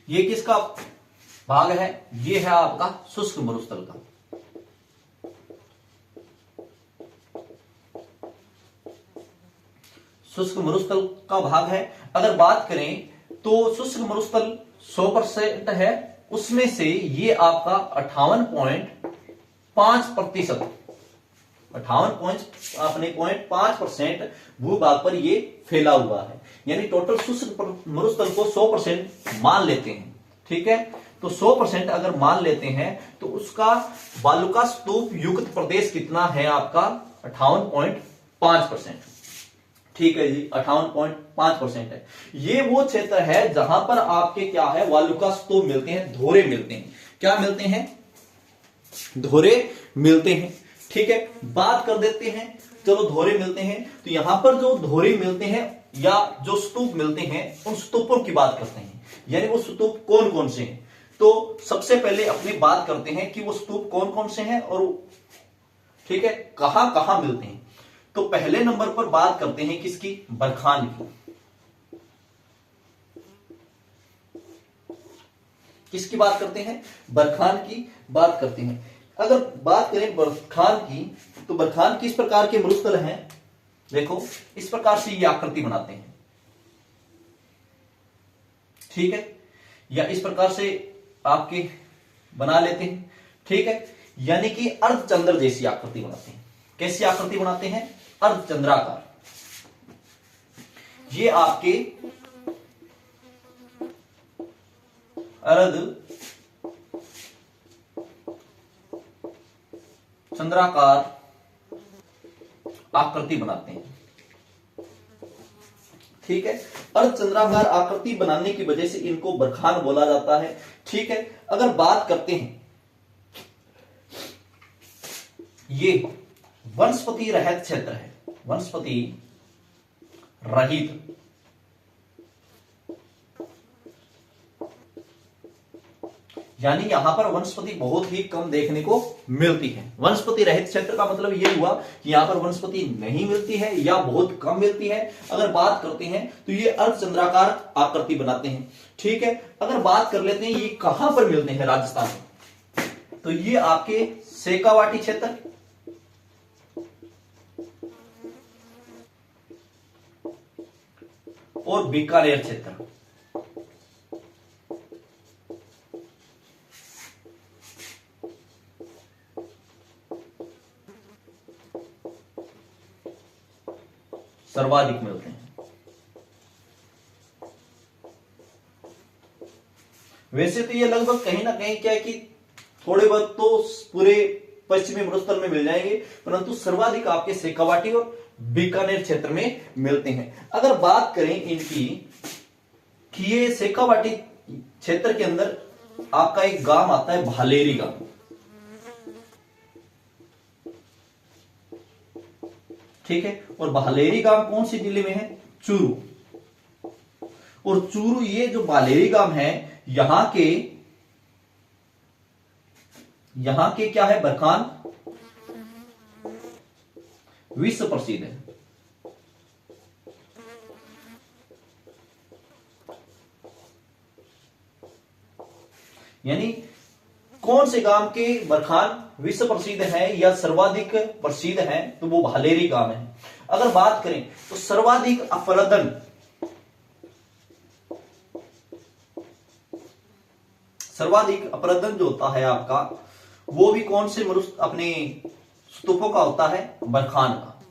ये किसका भाग है? ये है आपका शुष्क मरुस्थल का। शुष्क मरुस्थल का भाग है। अगर बात करें तो शुष्क मरुस्थल 100% है, उसमें से ये आपका 58.5% 58.5% भूभाग पर ये फैला हुआ है। यानी टोटल शुष्क मरुस्थल को 100% मान लेते हैं, ठीक है। तो 100% अगर मान लेते हैं तो उसका वालुका स्तूप युक्त प्रदेश कितना है आपका? 58.5%, ठीक है जी, 58.5% है। ये वो क्षेत्र है जहां पर आपके क्या है? वालुका स्तूप मिलते हैं, धोरे मिलते हैं। क्या मिलते हैं? धोरे मिलते हैं। ठीक है, बात कर देते हैं, चलो धोरे मिलते हैं, तो यहां पर जो धोरे मिलते हैं या जो स्तूप मिलते हैं उन स्तूपों की बात करते हैं, यानी वो स्तूप कौन कौन से हैं। तो सबसे पहले अपनी बात करते हैं कि वो स्तूप कौन कौन से हैं और ठीक है कहां कहां मिलते हैं। तो पहले नंबर पर बात करते हैं किसकी, बरखान की। किसकी बात करते हैं, बरखान की बात करते हैं। अगर बात करें बरखान की, तो बरखान किस प्रकार के मरुस्थल हैं, देखो इस प्रकार से ये आकृति बनाते हैं। ठीक है, या इस प्रकार से आपके बना लेते हैं। ठीक है, यानी कि अर्धचंद्र जैसी आकृति बनाते हैं। कैसी आकृति बनाते हैं, अर्धचंद्राकार। ये आपके अर्ध चंद्राकार आकृति बनाते हैं। ठीक है, अर्धचंद्राकार आकृति बनाने की वजह से इनको बरखान बोला जाता है। ठीक है, अगर बात करते हैं, ये वनस्पति रहित क्षेत्र है, वनस्पति रहित यानी यहां पर वनस्पति बहुत ही कम देखने को मिलती है। वनस्पति रहित क्षेत्र का मतलब यह हुआ कि यहां पर वनस्पति नहीं मिलती है या बहुत कम मिलती है। अगर बात करते हैं तो ये अर्धचंद्राकार आकृति बनाते हैं। ठीक है, अगर बात कर लेते हैं ये कहां पर मिलते हैं राजस्थान में, तो ये आपके शेखावाटी क्षेत्र और बीकानेर क्षेत्र। सर्वाधिक मिलते हैं। वैसे तो ये लगभग कहीं ना कहीं क्या है कि थोड़े बहुत तो पूरे पश्चिमी मरुस्थल में मिल जाएंगे, परंतु सर्वाधिक आपके शेखावाटी और बीकानेर क्षेत्र में मिलते हैं। अगर बात करें इनकी कि ये शेखावाटी क्षेत्र के अंदर आपका एक गांव आता है भालेरी गांव। ठीक है, और भालेरी गांव कौन से जिले में है, चूरू। और चूरू ये जो भालेरी गांव है यहां के क्या है, बरखान विश्व प्रसिद्ध है। यानी कौन से गांव के बरखान विश्व प्रसिद्ध है या सर्वाधिक प्रसिद्ध है, तो वो भालेरी गांव है। अगर बात करें तो सर्वाधिक अपरदन जो होता है आपका, वो भी कौन से अपने स्तूपों का होता है, बरखान का।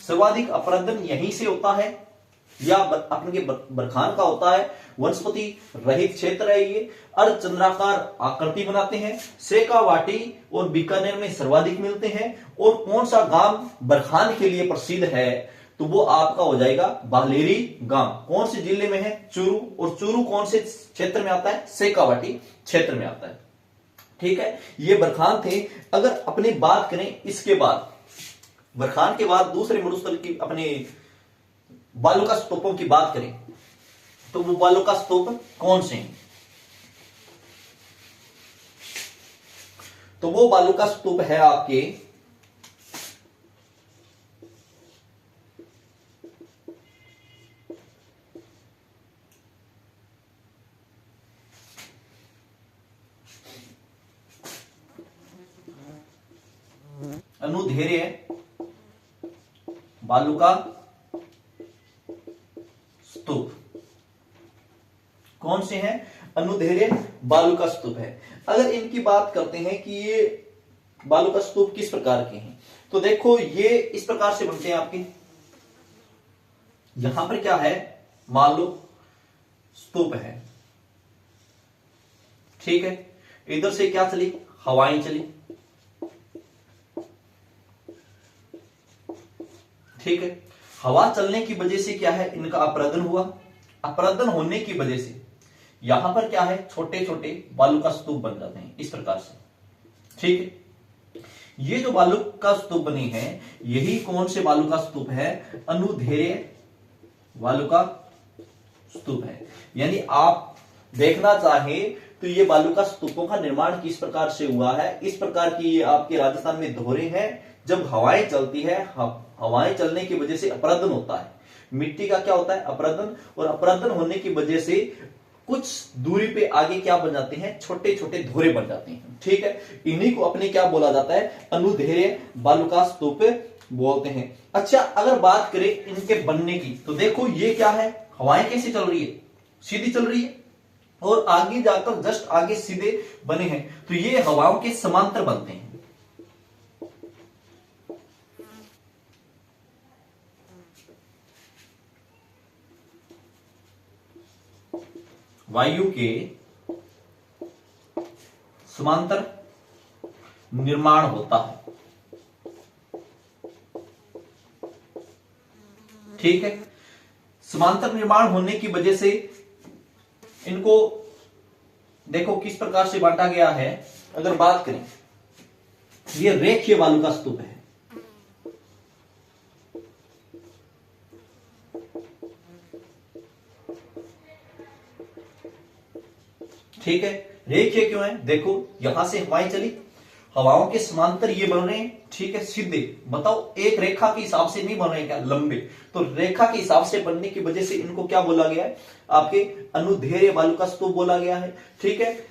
सर्वाधिक अपरदन यहीं से होता है या अपने बरखान का होता है। वनस्पति रहित क्षेत्र है ये, अर्धचंद्राकार आकृति बनाते हैं। शेखावाटी और बीकानेर में सर्वाधिक मिलते हैं। और कौन सा गांव बरखान के लिए प्रसिद्ध है, तो वो आपका हो जाएगा भालेरी गांव। कौन से जिले में है, चूरू। और चूरू कौन से क्षेत्र में आता है, शेखावाटी क्षेत्र में आता है। ठीक है, ये बरखान थे। अगर अपनी बात करें इसके बाद, बरखान के बाद दूसरे मरुस्थल की अपने बालुका स्तूपों की बात करें, तो वो बालुका स्तूप कौन से हैं, तो वो बालुका स्तूप है आपके अनुधेर्य बालुका स्तूप। कौन से हैं, अनुधेर्य बालुका स्तूप है। अगर इनकी बात करते हैं कि ये बालुका स्तूप किस प्रकार के हैं, तो देखो ये इस प्रकार से बनते हैं आपके। यहां पर क्या है, मान लो स्तूप है। ठीक है, इधर से क्या चली, हवाएं चली। ठीक है, हवा चलने की वजह से क्या है, इनका अपरदन हुआ। अपरदन होने की वजह से यहां पर क्या है, छोटे छोटे बालू का स्तूप बन जाते हैं इस प्रकार से। ठीक है। ये जो बालू का स्तूप बनी है, यही कौन से बालू का स्तूप है? अनुधेय बालू का स्तूप है। यानी आप देखना चाहे तो ये बालू का स्तूपों का निर्माण किस प्रकार से हुआ है। इस प्रकार की ये आपके राजस्थान में धोरे हैं। जब हवाएं चलती है, हवाएं चलने की वजह से अपरदन होता है। मिट्टी का क्या होता है? अपरदन। और अपरदन होने की वजह से कुछ दूरी पे आगे क्या बन जाते हैं? छोटे छोटे धोरे बन जाते हैं। ठीक है, इन्हीं को अपने क्या बोला जाता है? अनुधेय बालू का स्तूप बोलते हैं। अच्छा, अगर बात करें इनके बनने की, तो देखो ये क्या है? हवाएं कैसी चल रही है? सीधी चल रही है, और आगे जाकर जस्ट आगे सीधे बने हैं, तो ये हवाओं के समांतर बनते हैं। वायु के समांतर निर्माण होता है। ठीक है, समांतर निर्माण होने की वजह से इनको देखो किस प्रकार से बांटा गया है। अगर बात करें, ये रेखीय बालू का स्तूप है। ठीक है, रेखीय क्यों है? देखो यहां से हवाएं चली, हवाओं के समांतर ये बन रहे हैं। ठीक है, सीधे। बताओ, एक रेखा के हिसाब से नहीं बन रहे क्या? लंबे। तो रेखा के हिसाब से बनने की वजह से इनको क्या बोला गया है? आपके अनुधेय बालू का स्तूप बोला गया है। ठीक है,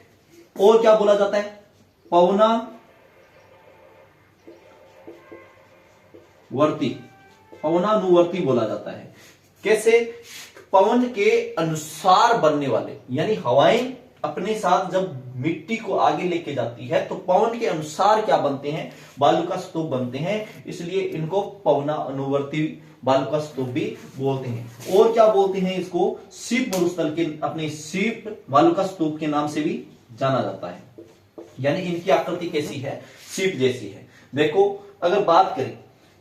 और क्या बोला जाता है? पवनावर्ती, पवनानुवर्ती बोला जाता है। कैसे? पवन के अनुसार बनने वाले, यानी हवाएं अपने साथ जब मिट्टी को आगे लेके जाती है तो पवन के अनुसार क्या बनते हैं? बालू का स्तूप बनते हैं। इसलिए इनको पवना अनुवर्ती बालू का स्तूप भी बोलते हैं। और क्या बोलते हैं इसको? सीप मरुस्थल के, अपने सीप बालू का स्तूप के नाम से भी जाना जाता है। यानी इनकी आकृति कैसी है? सीप जैसी है। देखो, अगर बात करें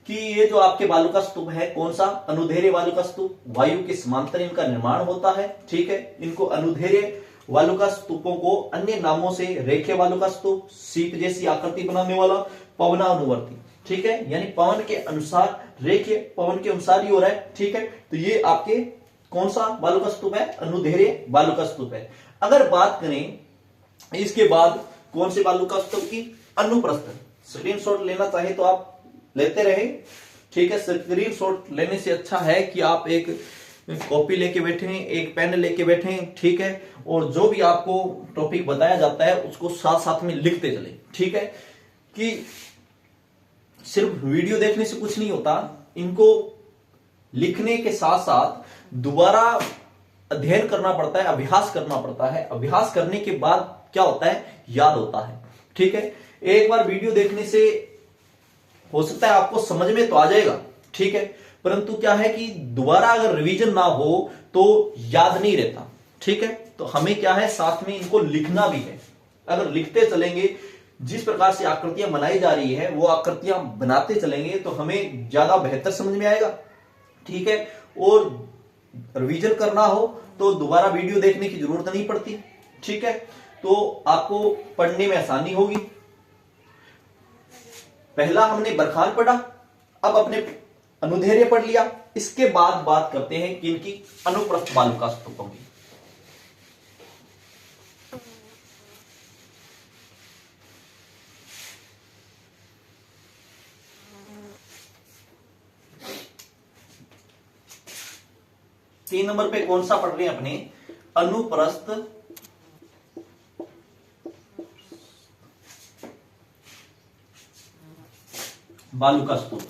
कि ये जो आपके बालू का स्तूप है, कौन सा? अनुधेय बालू का स्तूप। वायु के समांतर इनका निर्माण होता है। ठीक है, इनको अनुधेय बालू का स्तूपों को अन्य नामों से रेखीय बालू का स्तूप, सीप जैसी आकृति बनाने वाला, पवना अनुवर्ती। ठीक है, यानी पवन के अनुसार, रेखीय पवन के अनुसार ही हो रहा है। ठीक है, तो ये आपके कौन सा बालू का स्तूप है? अनुधेय बालू का स्तूप है। अगर बात करें इसके बाद कौन से बालू का स्तूप की? अनुप्रस्थ। स्क्रीनशॉट लेना चाहे तो आप लेते रहे। ठीक है, स्क्रीनशॉट लेने से अच्छा है कि आप एक कॉपी लेके बैठे, एक पेन लेके बैठे। ठीक है, और जो भी आपको टॉपिक बताया जाता है उसको साथ साथ में लिखते चले। ठीक है, कि सिर्फ वीडियो देखने से कुछ नहीं होता, इनको लिखने के साथ साथ दोबारा अध्ययन करना पड़ता है, अभ्यास करना पड़ता है। अभ्यास करने के बाद क्या होता है? याद होता है। ठीक है, एक बार वीडियो देखने से हो सकता है आपको समझ में तो आ जाएगा। ठीक है, परंतु क्या है कि दोबारा अगर रिवीजन ना हो तो याद नहीं रहता। ठीक है, तो हमें क्या है? साथ में इनको लिखना भी है। अगर लिखते चलेंगे, जिस प्रकार से आकृतियां बनाई जा रही है वो आकृतियां बनाते चलेंगे तो हमें ज्यादा बेहतर समझ में आएगा। ठीक है, और रिवीजन करना हो तो दोबारा वीडियो देखने की जरूरत नहीं पड़ती। ठीक है, तो आपको पढ़ने में आसानी होगी। पहला हमने बरखान पढ़ा, अब अपने अनुधेय पढ़ लिया। इसके बाद बात करते हैं कि इनकी अनुप्रस्थ बालू का स्तूपों की। तीन नंबर पे कौन सा पढ़ रहे हैं अपने? अनुप्रस्थ बालू का स्तूप।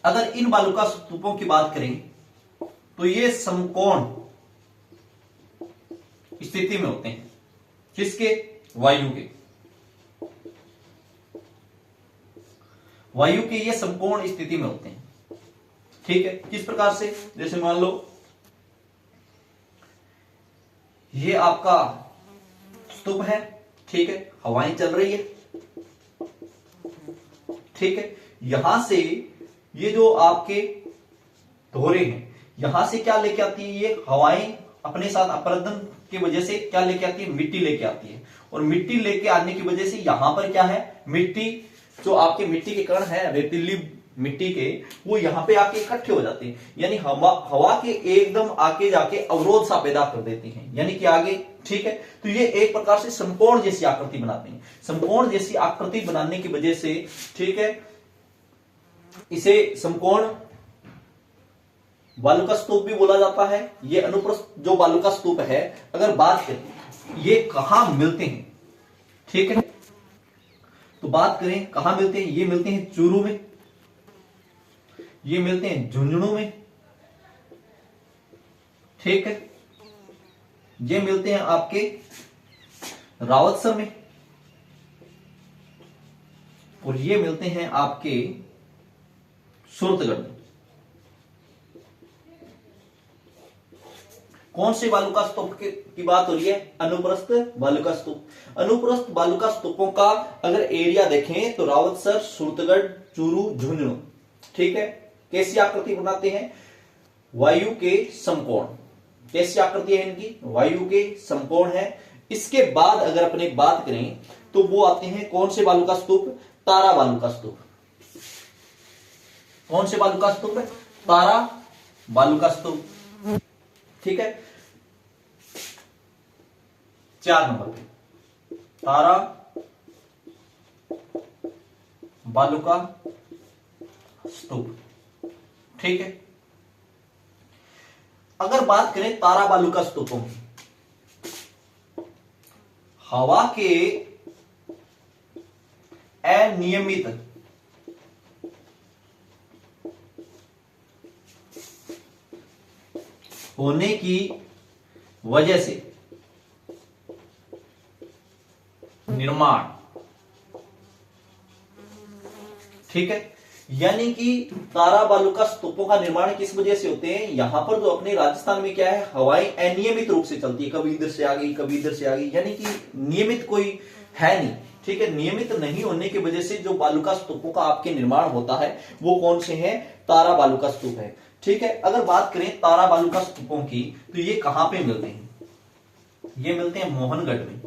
अगर इन बालू का स्तूपों की बात करें तो ये समकोण स्थिति में होते हैं। किसके? वायु के। वायु के ये समकोण स्थिति में होते हैं। ठीक है, किस प्रकार से? जैसे मान लो ये आपका स्तूप है। ठीक है, हवाएं चल रही है। ठीक है, यहां से ये जो आपके धोरे हैं, यहां से क्या लेके आती है, ये हवाएं अपने साथ अपरदन की वजह से क्या लेके आती है, मिट्टी लेके आती है। और मिट्टी लेके आने की वजह से यहां पर क्या है, मिट्टी, जो आपके मिट्टी के कण है रेतीली मिट्टी के, वो यहां पे आके इकट्ठे हो जाते हैं, यानी हवा के एकदम आके जाके अवरोध सा पैदा कर देती हैं, यानी कि आगे, ठीक है। तो ये एक प्रकार से समकोण जैसी आकृति बनाते हैं। समकोण जैसी आकृति बनाने की वजह से, ठीक है, इसे समकोण बालू का स्तूप भी बोला जाता है। ये अनुप्रस्थ जो बालू का स्तूप है, अगर बात करें ये कहां मिलते हैं, ठीक है, तो बात करें कहां मिलते हैं, ये मिलते हैं चूरू में, ये मिलते हैं झुंझुनू में, ठीक है, ये मिलते हैं आपके रावतसर में, और ये मिलते हैं आपके सूरतगढ़ में। कौन से बालू का स्तूप की बात हो रही है, अनुप्रस्थ बालू का स्तूप। अनुप्रस्थ बालू का स्तूपों का अगर एरिया देखें तो रावतसर, सूरतगढ़, चूरू, झुंझुनू, ठीक है, कैसी आकृति बनाते हैं, वायु के समकोण। कैसी आकृति है इनकी, वायु के समकोण है। इसके बाद अगर अपने बात करें तो वो आते हैं कौन से बालू का स्तूप, तारा बालू का स्तूप। कौन से बालू का स्तूप है, तारा बालू का स्तूप, ठीक है। 4 नंबर पे तारा बालू का स्तूप, ठीक है। अगर बात करें तारा बालू का स्तूपों की, हवा के अनियमित होने की वजह से निर्माण, ठीक है, यानी कि तारा बालू का स्तूपों का निर्माण किस वजह से होते हैं, यहां पर जो अपने राजस्थान में क्या है, हवाएं अनियमित रूप से चलती है, कभी इधर से आ गई कभी इधर से आ गई, यानी कि नियमित कोई है नहीं, ठीक है। नियमित नहीं होने की वजह से जो बालू का स्तूपों का आपके निर्माण होता है वो कौन से हैं, तारा बालू का स्तूप है, ठीक है। अगर बात करें तारा बालू का स्तूपों की तो ये कहां पे मिलते हैं, ये मिलते हैं मोहनगढ़ में,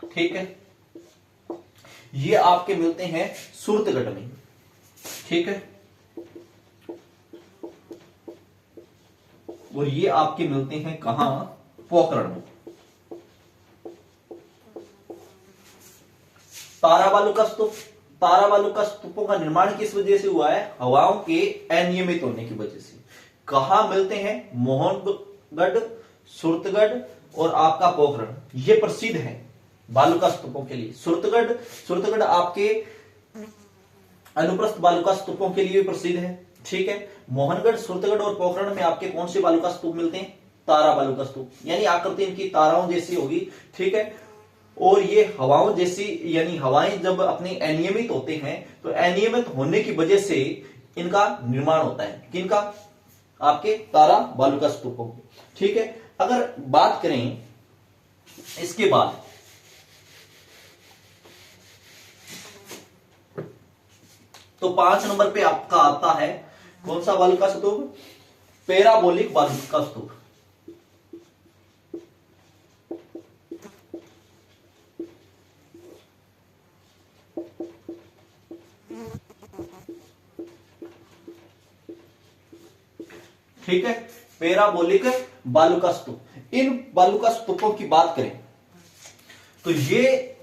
ठीक है। ये आपके मिलते हैं सूरतगढ़ में, ठीक है, और ये आपके मिलते हैं कहां, पोखरण में। तारा बालू का स्तूप, तारा बालू का स्तूपों का निर्माण किस वजह से हुआ है, हवाओं के अनियमित होने की वजह से। कहां मिलते हैं, मोहनगढ़, सूरतगढ़ और आपका पोखरण, ये प्रसिद्ध है बालू का स्तूपों के लिए। सूरतगढ़ आपके अनुप्रस्थ बालू का स्तूपों के लिए प्रसिद्ध है, ठीक है। मोहनगढ़, सूरतगढ़ और पोखरण में आपके कौन से बालू का स्तूप मिलते हैं, तारा बालू का स्तूप, यानी आकृति इनकी ताराओं जैसी होगी, ठीक है। और ये हवाओं जैसी, यानी हवाएं जब अपने अनियमित होते हैं तो अनियमित होने की वजह से इनका निर्माण होता है, किनका, आपके तारा बालू का स्तूपों, ठीक है। अगर बात करें इसके बाद तो 5 नंबर पे आपका आता है कौन सा बालू का स्तूप, पैराबोलिक बालू का स्तूप। ठीक है, पैराबोलिक बालू का स्तूप। इन बालू का स्तूपों की बात करें तो ये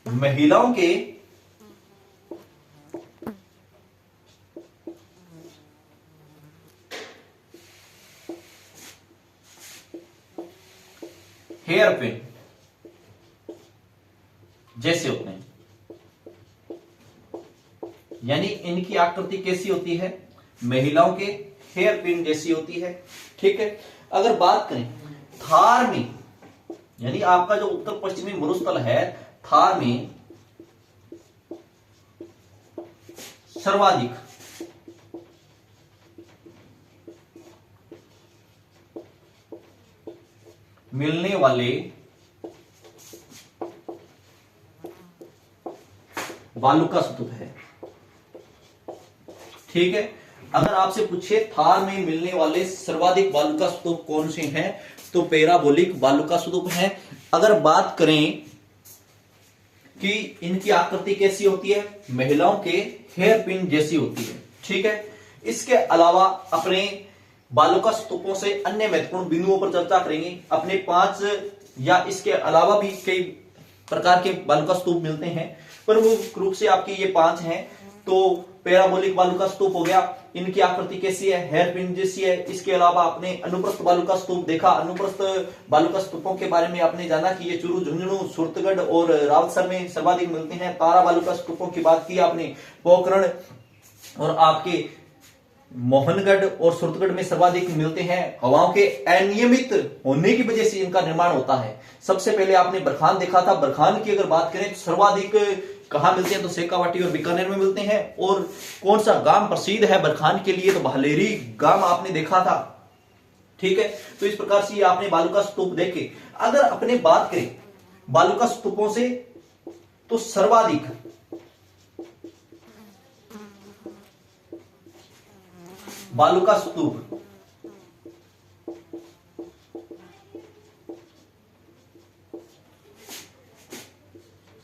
महिलाओं के हेयर पिन जैसे होते हैं, यानी इनकी आकृति कैसी होती है, महिलाओं के हेयर पिन जैसी होती है, ठीक है। अगर बात करें थार में, यानी आपका जो उत्तर पश्चिमी मरुस्थल है, थार में सर्वाधिक मिलने वाले बालू का स्तूप है, ठीक है। अगर आपसे पूछे थार में मिलने वाले सर्वाधिक बालुका स्तूप कौन से हैं, तो पैराबोलिक बालुका स्तूप है। अगर बात करें कि इनकी आकृति कैसी होती है, महिलाओं के हेयर पिन जैसी होती है, ठीक है। इसके अलावा अपने बालुका स्तूपों से अन्य महत्वपूर्ण बिंदुओं पर चर्चा करेंगे। अपने 5 या इसके अलावा भी कई प्रकार के बालुका स्तूप मिलते हैं, प्रमुख रूप से आपके ये 5 हैं। तो पैराबोलिक बालुका स्तूप हो गया, इनकी आकृति कैसी है, हेयर पिन जैसी है। इसके अलावा आपने अनुप्रस्थ बालुका स्तूप देखा, अनुप्रस्थ बालुका स्तूपों के बारे में आपने जाना कि ये चूरू, झुंझुनू, सूरतगढ़ और रावतसर में सर्वाधिक मिलते हैं। तारा बालुका स्तूपों की बात की आपने, पोखरण और आपके मोहनगढ़ और सूरतगढ़ में सर्वाधिक मिलते हैं। हवाओं के अनियमित होने की वजह से इनका निर्माण होता है। सबसे पहले आपने बरखान देखा था, बरखान की अगर बात करें तो सर्वाधिक कहां मिलते हैं, तो शेखावाटी और बीकानेर में मिलते हैं। और कौन सा गांव प्रसिद्ध है बरखान के लिए, तो भालेरी गांव आपने देखा था, ठीक है। तो इस प्रकार से आपने बालुका स्तूप देखे। अगर अपने बात करें बालुका स्तूपों से, तो सर्वाधिक बालुका स्तूप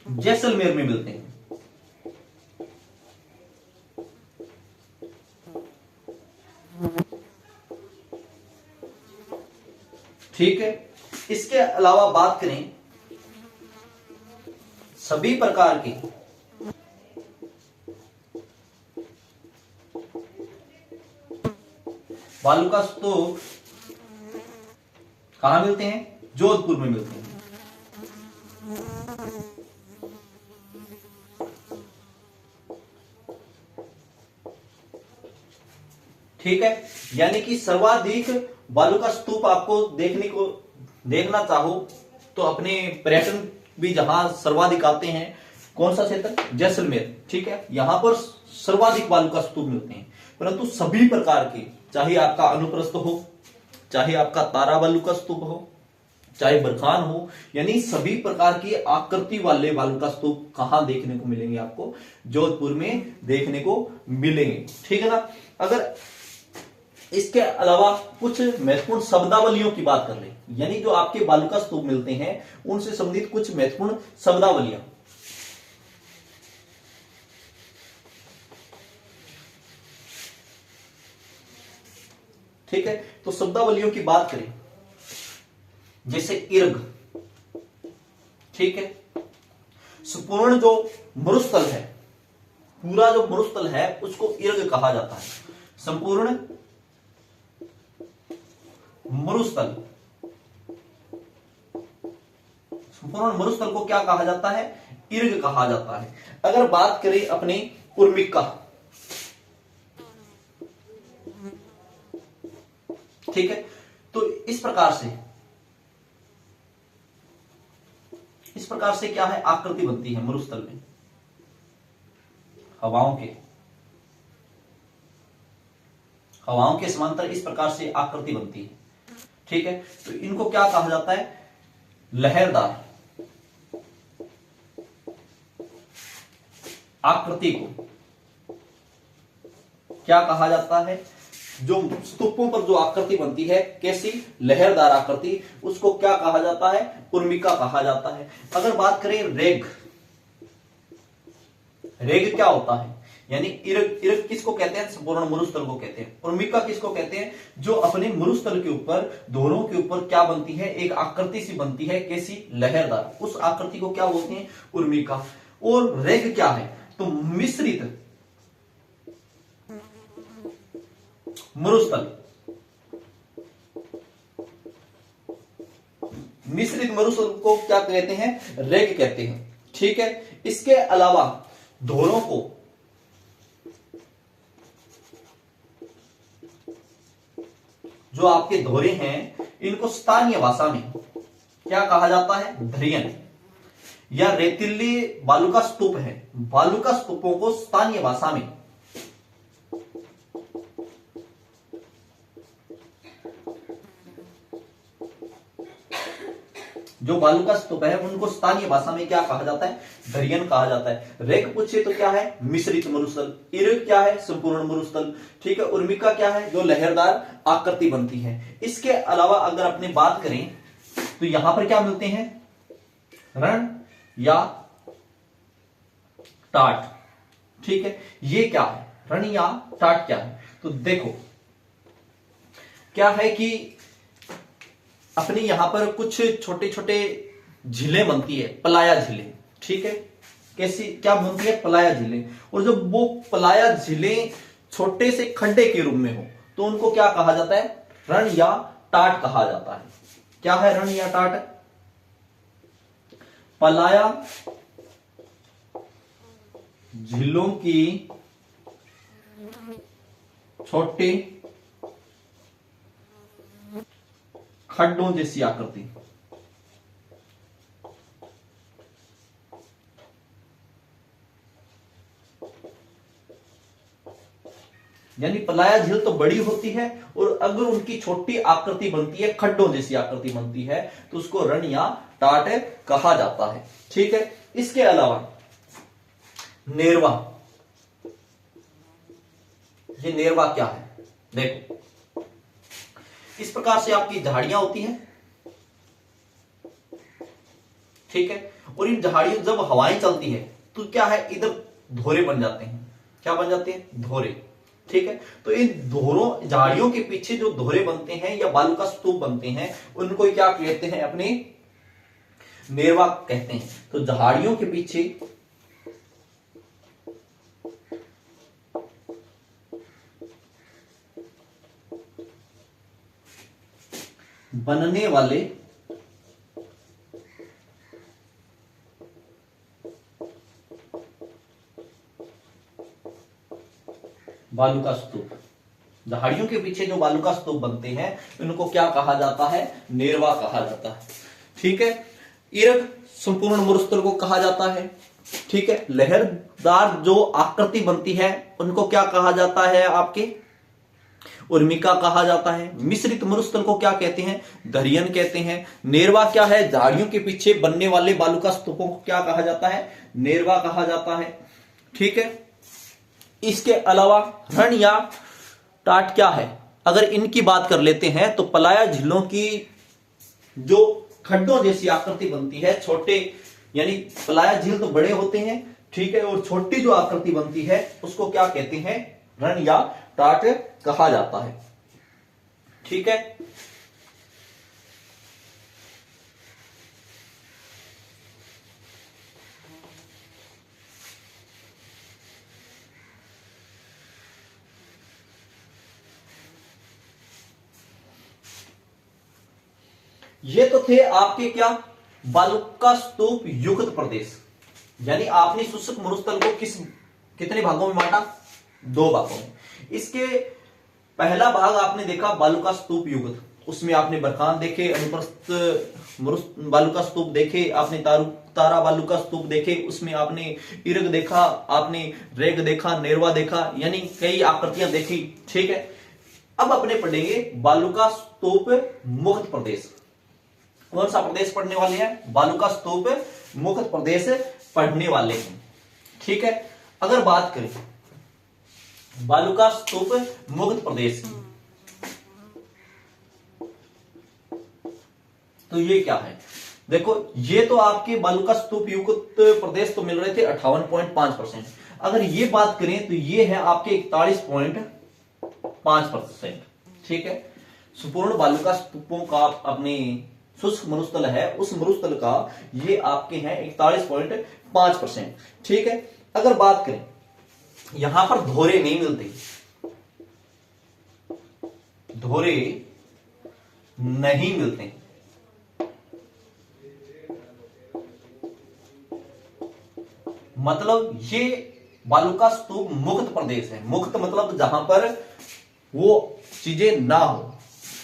जैसलमेर में मिलते हैं, ठीक है। इसके अलावा बात करें सभी प्रकार के बालुका स्तूप कहां मिलते हैं, जोधपुर में मिलते हैं, ठीक है। यानी कि सर्वाधिक बालुका स्तूप आपको देखना चाहो तो अपने पर्यटन भी जहां सर्वाधिक आते हैं, कौन सा क्षेत्र, जैसलमेर, ठीक है। यहां पर सर्वाधिक बालुका स्तूप मिलते हैं। परंतु सभी प्रकार के, चाहे आपका अनुप्रस्थ हो, चाहे आपका तारा बालुका स्तूप हो, चाहे बरखान हो, यानी सभी प्रकार की आकृति वाले बालुका स्तूप कहां देखने को मिलेंगे, आपको जोधपुर में देखने को मिलेंगे, ठीक है ना। अगर इसके अलावा कुछ महत्वपूर्ण शब्दावलियों की बात कर ले, यानी जो आपके बालुका स्तूप मिलते हैं उनसे संबंधित कुछ महत्वपूर्ण शब्दावलियां, ठीक है। तो शब्दावलियों की बात करें, जैसे इर्ग, ठीक है। संपूर्ण जो मरुस्थल है, पूरा जो मरुस्थल है उसको इर्ग कहा जाता है। संपूर्ण मरुस्थल, संपूर्ण मरुस्थल को क्या कहा जाता है, इर्ग कहा जाता है। अगर बात करें अपने उर्मिका, ठीक है। तो इस प्रकार से क्या है, आकृति बनती है मरुस्थल में, हवाओं के समांतर इस प्रकार से आकृति बनती है, ठीक है। तो इनको क्या कहा जाता है, लहरदार आकृति को क्या कहा जाता है, जो स्तूपों पर जो आकृति बनती है, कैसी, लहरदार आकृति, उसको क्या कहा जाता है, उर्मिका कहा जाता है। अगर बात करें रेग, रेग क्या होता है, यानी इर्ग किसको कहते हैं, संपूर्ण मरुस्थल को कहते हैं। उर्मिका किसको कहते हैं, जो अपने मरुस्थल के ऊपर, दोनों के ऊपर क्या बनती है, एक आकृति सी बनती है, कैसी, लहरदार, उस आकृति को क्या बोलते हैं, उर्मिका। और रेग क्या है, तो मिश्रित मरुस्थल, मिश्रित मरुस्थल को क्या कहते हैं, रेग कहते हैं, ठीक है। इसके अलावा धोरों को जो आपके धोरे हैं, इनको स्थानीय भाषा में क्या कहा जाता है, धरियन या रेतीली बालुका स्तूप है। बालुका स्तूपों को स्थानीय भाषा में जो बालू का स्तूप है उनको स्थानीय भाषा में क्या कहा जाता है? दरियन कहा जाता है। रेक पूछे तो क्या है? मिश्रित मरुस्थल। इर्ग क्या है? संपूर्ण मरुस्थल। ठीक है। उर्मिका क्या है? जो लहरदार आकृति बनती है। इसके अलावा अगर अपने बात करें तो यहां पर क्या मिलते हैं? रण या टाट। ठीक है। ये क्या है? रण या टाट क्या है? तो देखो क्या है कि अपने यहां पर कुछ छोटे छोटे झीलें बनती है, पलाया झीलें। ठीक है। कैसी क्या बनती है? पलाया झीलें। और जब वो पलाया झीलें छोटे से खड्डे के रूप में हो तो उनको क्या कहा जाता है? रण या टाट कहा जाता है। क्या है रण या टाट? पलाया झीलों की छोटे खड्डों जैसी आकृति। यानी पलाया झील तो बड़ी होती है और अगर उनकी छोटी आकृति बनती है, खड्डों जैसी आकृति बनती है, तो उसको रण या टाट कहा जाता है। ठीक है। इसके अलावा नेरवा। ये नेरवा क्या है? देखो इस प्रकार से आपकी झाड़ियां होती हैं। ठीक है। और इन झाड़ियों जब हवाएं चलती है तो क्या है? इधर धोरे बन जाते हैं। क्या बन जाते हैं? धोरे। ठीक है। तो इन धोरों झाड़ियों के पीछे जो धोरे बनते हैं या बालू का स्तूप बनते हैं उनको क्या कहते हैं? अपने नेरवा कहते हैं। तो झाड़ियों के पीछे बनने वाले बालू का स्तूप, झाड़ियों के पीछे जो बालू का स्तूप बनते हैं उनको क्या कहा जाता है? नेरवा कहा जाता है। ठीक है। इरक संपूर्ण मरुस्थल को कहा जाता है। ठीक है। लहरदार जो आकृति बनती है उनको क्या कहा जाता है? आपके उर्मिका कहा जाता है। मिश्रित मरुस्थल को क्या कहते हैं? दरियन कहते हैं। नेरवा क्या है? झाड़ियों के पीछे बनने वाले बालू का स्तूपों को क्या कहा जाता है? नेरवा कहा जाता है। ठीक है। इसके अलावा रण या टाट क्या है? अगर इनकी बात कर लेते हैं तो पलाया झीलों की जो खड्डों जैसी आकृति बनती है, छोटे, यानी पलाया झील तो बड़े होते हैं। ठीक है। और छोटी जो आकृति बनती है उसको क्या कहते हैं? रण या टाट कहा जाता है। ठीक है। ये तो थे आपके क्या? बालू का स्तूप युक्त प्रदेश। यानी आपने शुष्क मरुस्थल को कितने भागों में बांटा? 2 भागों में। इसके पहला भाग आपने देखा बालू का स्तूप युगत, उसमें आपने बरखान देखे, अनुप्रस्थ बालू का स्तूप देखे, आपने तारा बालू का स्तूप देखे, उसमें आपने इरग देखा, आपने रेग देखा, नेरवा देखा, यानी कई आकृतियां देखी। ठीक है। अब अपने पढ़ेंगे बालू का स्तूप मुक्त प्रदेश। कौन सा प्रदेश पढ़ने वाले हैं? बालू का स्तूप मुक्त प्रदेश पढ़ने वाले हैं। ठीक है। अगर बात करें बालू का स्तूप मुक्त प्रदेश की, तो ये क्या है? देखो ये तो आपके बालू का स्तूप युक्त प्रदेश तो मिल रहे थे 58.5%। अगर ये बात करें तो ये है आपके 41.5%। ठीक है। संपूर्ण बालू का स्तूपों का अपने शुष्क मरुस्थल है, उस मरुस्थल का ये आपके हैं 41.5%। ठीक है। अगर बात करें यहां पर धोरे नहीं मिलते, धोरे नहीं मिलते, मतलब ये बालू का स्तूप मुक्त प्रदेश है। मुक्त मतलब जहां पर वो चीजें ना हो।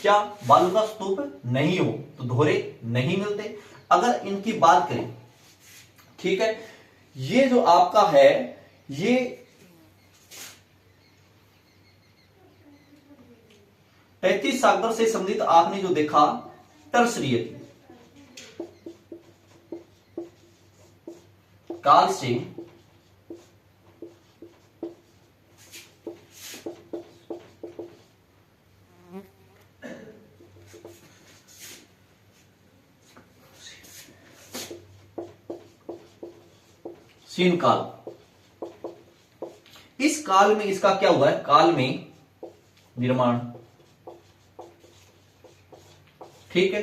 क्या? बालू का स्तूप नहीं हो तो धोरे नहीं मिलते। अगर इनकी बात करें, ठीक है, ये जो आपका है ये तैतीस सागर से संबंधित आपने जो देखा टर्सरी थी, काल से शीन काल, इस काल में इसका क्या हुआ है, काल में निर्माण, ठीक है।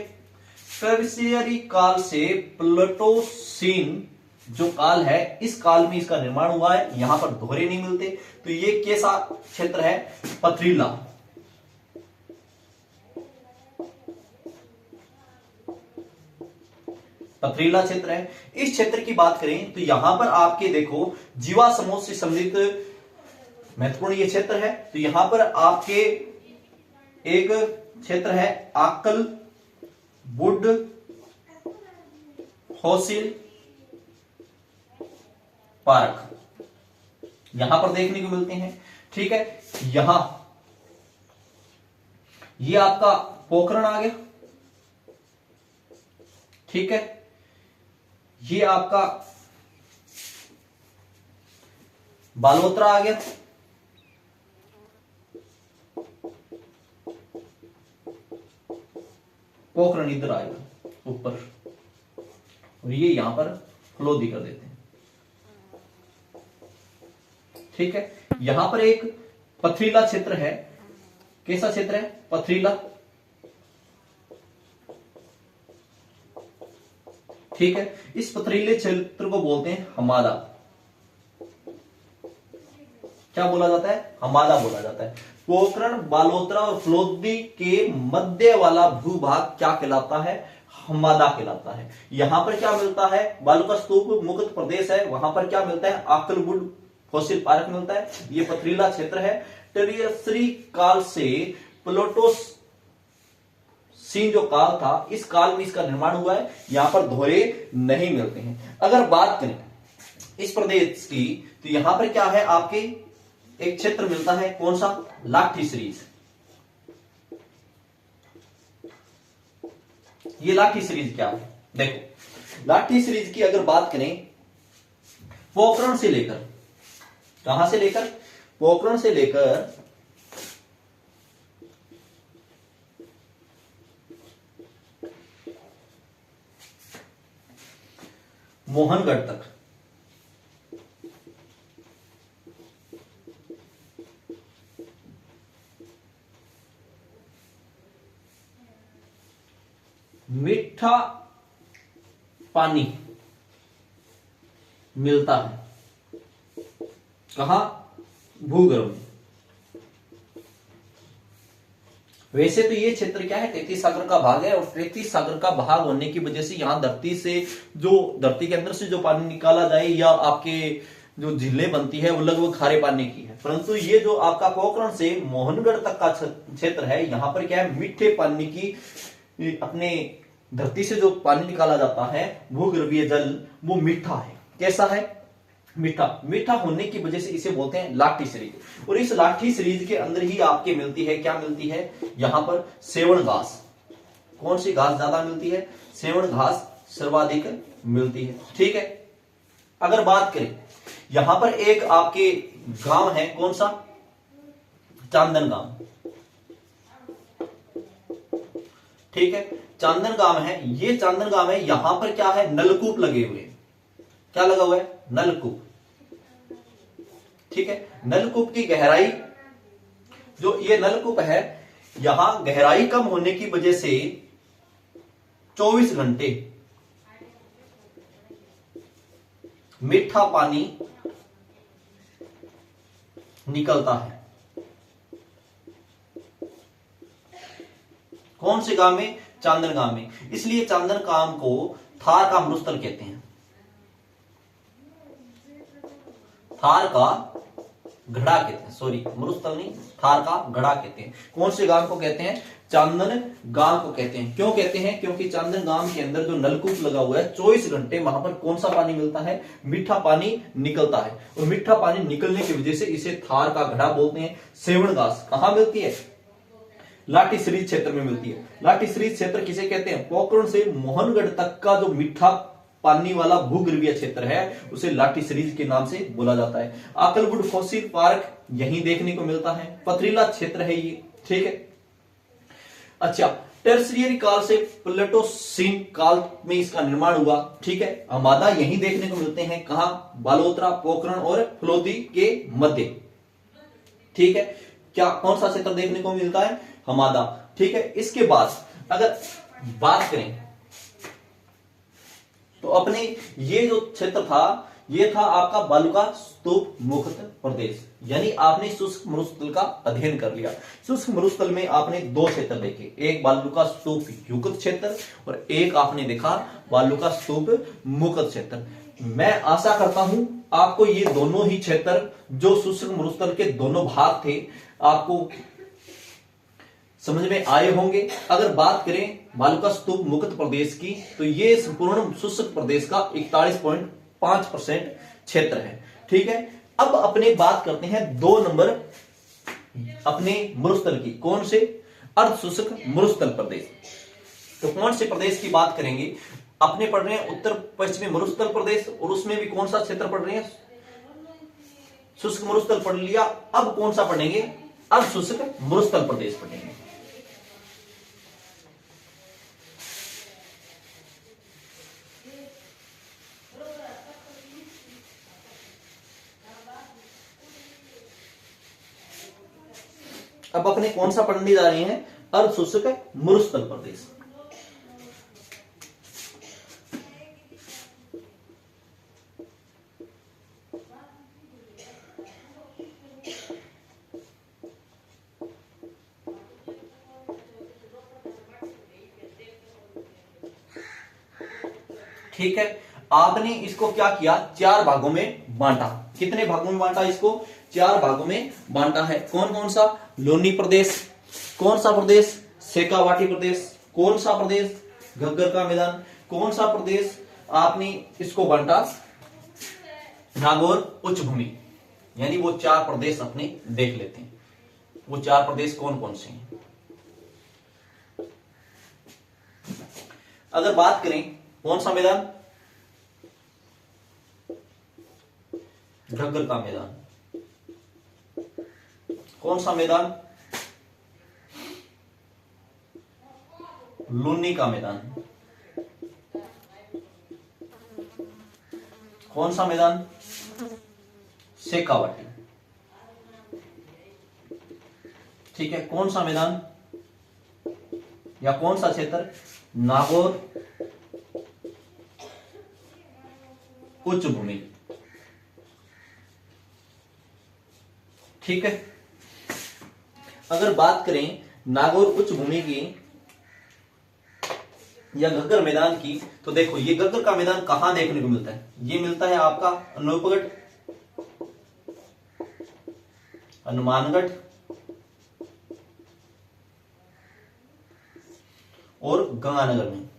टर्शियरी काल से प्लेटोसीन जो काल है, इस काल में इसका निर्माण हुआ है। यहां पर दोहरे नहीं मिलते, तो ये कैसा क्षेत्र है, पथरीला, पथरीला क्षेत्र है। इस क्षेत्र की बात करें तो यहां पर आपके देखो जीवा समूह से संबंधित महत्वपूर्ण ये क्षेत्र है। तो यहां पर आपके एक क्षेत्र है आकल वुड फॉसिल पार्क, यहां पर देखने को मिलते हैं, ठीक है। यहां ये आपका पोखरण आ गया, ठीक है। ये आपका बालोतरा आ गया, पोखरण इधर आएगा ऊपर, और ये यहां पर लोधी कर देते हैं, ठीक है। यहां पर एक पथरीला क्षेत्र है, कैसा क्षेत्र है, पथरीला, ठीक है। इस पथरीले क्षेत्र को बोलते हैं हमादा, क्या बोला जाता है, हमादा बोला जाता है। पोखरण, बालोतरा और फलोदी के मध्य वाला भूभाग क्या कहलाता है, हमादा कहलाता है। यहां पर क्या मिलता है, बालू का स्तूप मुक्त प्रदेश है, वहां पर क्या मिलता है, आकलवुड फॉसिल पार्क मिलता है। ये पथरीला क्षेत्र है। टर्शियरी काल से प्लेटोसीन जो काल था, इस काल में इसका निर्माण हुआ है। यहां पर दोहरे नहीं मिलते हैं। अगर बात करें इस प्रदेश की, तो यहां पर क्या है, आपके एक क्षेत्र मिलता है, कौन सा, लाठी सीरीज। ये लाठी सीरीज क्या है, देखो लाठी सीरीज की अगर बात करें, पोखरण से लेकर, कहां से लेकर, पोखरण से लेकर मोहनगढ़ तक, मीठा पानी मिलता है, कहां, भूगर्भ में। वैसे तो ये क्षेत्र क्या है, 33 सागर का भाग है, और 33 सागर का भाग होने की वजह से यहां धरती से जो, धरती के अंदर से जो पानी निकाला जाए या आपके जो झीलें बनती है वो लगभग खारे पानी की है। परंतु ये जो आपका पोखरण से मोहनगढ़ तक का क्षेत्र है, यहां पर क्या है, मीठे पानी की, अपने धरती से जो पानी निकाला जाता है भूगर्भीय जल, वो मीठा है, कैसा है, मीठा। मीठा होने की वजह से इसे बोलते हैं लाठी सीरीज। और इस लाठी सीरीज के अंदर ही आपके मिलती है, क्या मिलती है, यहां पर सेवण घास। कौन सी घास ज्यादा मिलती है, सेवण घास सर्वाधिक मिलती है, ठीक है। अगर बात करें, यहां पर एक आपके गांव है, कौन सा, चांदन गांव, ठीक है। चांदन गांव है, ये चांदन गांव है, यहां पर क्या है, नलकूप लगे हुए, क्या लगा हुआ है, नलकूप, ठीक है। नलकूप की गहराई, जो ये नलकूप है, यहां गहराई कम होने की वजह से 24 घंटे मीठा पानी निकलता है। कौन से गांव में, चांदन गांव में। इसलिए चांदन गांव को थार का मरुस्थल कहते हैं, थार का घड़ा कहते हैं, सॉरी मरुस्थल नहीं, थार का घड़ा कहते हैं। कौन से गांव को कहते हैं, चांदन गांव को कहते हैं। क्यों कहते हैं, क्योंकि चांदन गांव के अंदर जो नलकूप लगा हुआ है, 24 घंटे वहां पर कौन सा पानी मिलता है, मीठा पानी निकलता है। और मीठा पानी निकलने की वजह से इसे थार का घड़ा बोलते हैं। सेवण घास कहां मिलती है, लाठी सीरीज क्षेत्र में मिलती है। लाठी सीरीज क्षेत्र किसे कहते हैं, पोखरण से मोहनगढ़ तक का जो मीठा पानी वाला भूगर्भीय क्षेत्र है उसे लाठी सीरीज के नाम से बोला जाता है। आकलवुड फॉसिल पार्क यहीं देखने को मिलता है, पथरीला क्षेत्र है ये, ठीक है। अच्छा, टर्शियरी काल से प्लेटोसीन काल में इसका निर्माण हुआ, ठीक है। हमादा यहीं देखने को मिलते हैं, कहां? बालोतरा, पोखरण और फलोदी के मध्य, ठीक है। क्या कौन सा क्षेत्र देखने को मिलता है? हमादा, ठीक है। इसके बाद अगर बात करें तो अपने ये जो क्षेत्र था ये था आपका बालुका स्तूप मुक्त प्रदेश, यानी आपने शुष्क मरुस्थल का अध्ययन कर लिया। शुष्क मरुस्थल में आपने दो क्षेत्र देखे, एक बालुका स्तूप युक्त क्षेत्र और एक आपने देखा बालुका स्तूप मुक्त क्षेत्र। मैं आशा करता हूं आपको ये दोनों ही क्षेत्र जो शुष्क मरुस्थल के दोनों भाग थे आपको समझ में आए होंगे। अगर बात करें बालुका स्तूप मुक्त प्रदेश की तो ये संपूर्ण शुष्क प्रदेश का 41.5% क्षेत्र है, ठीक है। अब अपने बात करते हैं 2 नंबर अपने मरुस्थल की, कौन से? अर्ध शुष्क मरुस्थल प्रदेश। तो कौन से प्रदेश की बात करेंगे? अपने पढ़ रहे हैं उत्तर पश्चिमी मरुस्थल प्रदेश, और उसमें भी कौन सा क्षेत्र पढ़ रहे हैं? शुष्क मरुस्थल पढ़ लिया। अब कौन सा पढ़ेंगे? अर्ध शुष्क मरुस्थल प्रदेश पढ़ेंगे। अब अपने कौन सा पढ़ने जा रहे हैं? अर्ध शुष्क मरुस्थल प्रदेश। ठीक है, आपने इसको क्या किया? 4 भागों में बांटा। कितने भागों में बांटा इसको? 4 भागों में बांटा है। कौन कौन सा? लोनी प्रदेश, कौन सा प्रदेश? शेखावाटी प्रदेश, कौन सा प्रदेश? घग्गर का मैदान, कौन सा प्रदेश? आपने इसको बांटा नागौर उच्च भूमि। यानी वो 4 प्रदेश अपने देख लेते हैं, वो 4 प्रदेश कौन कौन से हैं। अगर बात करें कौन सा मैदान? घग्गर का मैदान। कौन सा मैदान? लूनी का मैदान। कौन सा मैदान? शेखावाटी। ठीक है, कौन सा मैदान या कौन सा क्षेत्र? नागौर उच्च भूमि। ठीक है, अगर बात करें नागौर उच्च भूमि की या घग्गर मैदान की, तो देखो ये घग्गर का मैदान कहां देखने को मिलता है? ये मिलता है आपका अनूपगढ़, हनुमानगढ़ और गंगानगर में।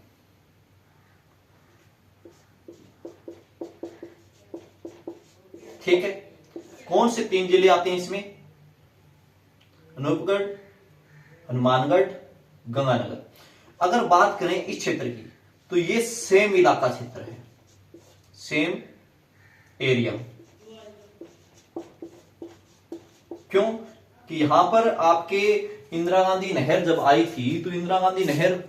ठीक है, कौन से 3 जिले आते हैं इसमें? अनूपगढ़, हनुमानगढ़, गंगानगर। अगर बात करें इस क्षेत्र की तो ये सेम इलाका क्षेत्र है, सेम एरिया। क्यों कि यहां पर आपके इंदिरा गांधी नहर जब आई थी तो इंदिरा गांधी नहर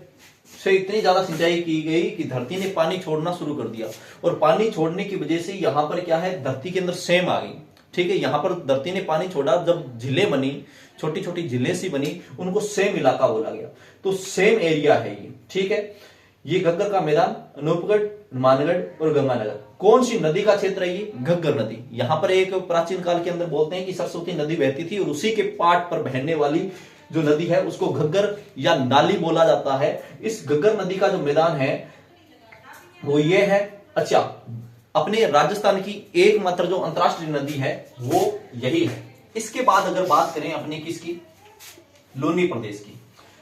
से इतनी ज्यादा सिंचाई की गई कि धरती ने पानी छोड़ना शुरू कर दिया, और पानी छोड़ने की वजह से यहां पर क्या है, धरती के अंदर सेम आ गई। ठीक है, यहां पर धरती ने पानी छोड़ा, जब झीलें बनी, छोटी छोटी झीलें सी बनी, उनको सेम इलाका बोला गया। तो सेम एरिया है ये। ठीक है, ये घग्गर का मैदान, अनूपगढ़, हनुमानगढ़ और गंगानगर। कौन सी नदी का क्षेत्र है ये? घग्गर नदी। यहां पर एक प्राचीन काल के अंदर बोलते हैं कि सरस्वती नदी बहती थी, और उसी के पाट पर बहने वाली जो नदी है उसको घग्गर या नाली बोला जाता है। इस घग्गर नदी का जो मैदान है वो ये है। अच्छा, अपने राजस्थान की एकमात्र जो अंतरराष्ट्रीय नदी है वो यही है। इसके बाद अगर बात करें अपने किसकी? लोनी प्रदेश की।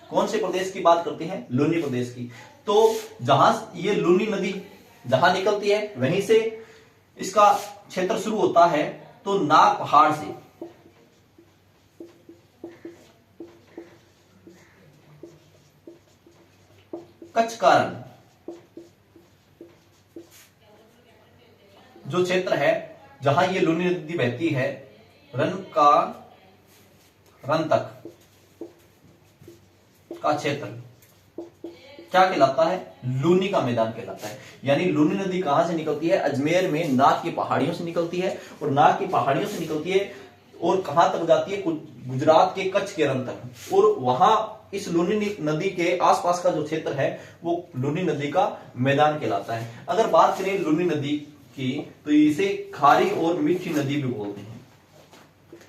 कौन से प्रदेश की बात करते हैं? लोनी प्रदेश की। तो जहां ये लूनी नदी जहां निकलती है वहीं से इसका क्षेत्र शुरू होता है। तो नाग पहाड़ से कच्छ का रण, जो क्षेत्र है जहां ये लूनी नदी बहती है, रन तक का क्षेत्र क्या कहलाता है? लूनी का मैदान कहलाता है। यानी लूनी नदी कहां से निकलती है? अजमेर में नाग की पहाड़ियों से निकलती है, और नाग की पहाड़ियों से निकलती है और कहां तक जाती है? गुजरात के कच्छ के रन तक। और वहां इस लूनी नदी के आसपास का जो क्षेत्र है वो लूनी नदी का मैदान कहलाता है। अगर बात करें लूनी नदी की तो इसे खारी और मीठी नदी भी बोलते हैं।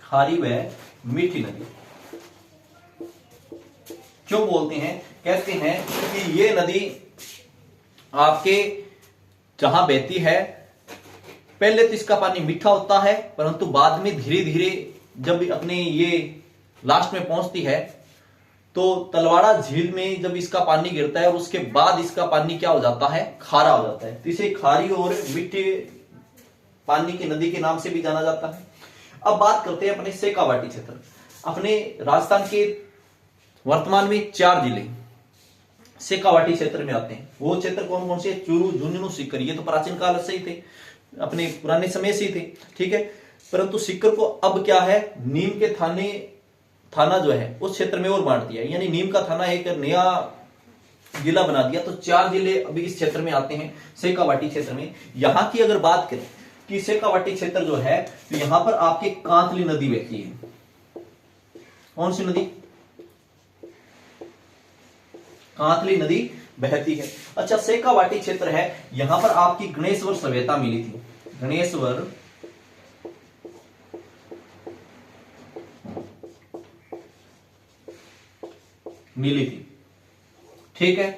खारी व मीठी नदी क्यों बोलते हैं? कहते हैं कि ये नदी आपके जहां बहती है, पहले तो इसका पानी मीठा होता है, परंतु बाद में धीरे धीरे जब अपने ये लास्ट में पहुंचती है तो तलवाड़ा झील में जब इसका पानी गिरता है और उसके बाद इसका पानी क्या हो जाता है? खारा हो जाता है। तो इसे खारी और मीठे पानी की नदी के नाम से भी जाना जाता है। अब बात करते हैं अपने शेखावाटी क्षेत्र। अपने राजस्थान के वर्तमान में 4 जिले शेखावाटी क्षेत्र में आते हैं। वो क्षेत्र कौन कौन से? चूरू, झुंझुनू, सीकर। ये तो प्राचीन काल से ही थे, अपने पुराने समय से ही थे, ठीक है। परंतु सीकर को अब क्या है, नीम के थाना जो है उस क्षेत्र में और बांट दिया, यानी नीम का थाना एक नया जिला बना दिया। तो 4 जिले अभी इस क्षेत्र में आते हैं, शेखावाटी क्षेत्र में। यहां की अगर बात करें कि शेखावाटी क्षेत्र जो है, तो यहां पर आपके कांतली नदी बहती है। कौन सी नदी? कांतली नदी बहती है। अच्छा, शेखावाटी क्षेत्र है, यहां पर आपकी गणेश्वर सभ्यता मिली थी। गणेश्वर मिली थी, ठीक है।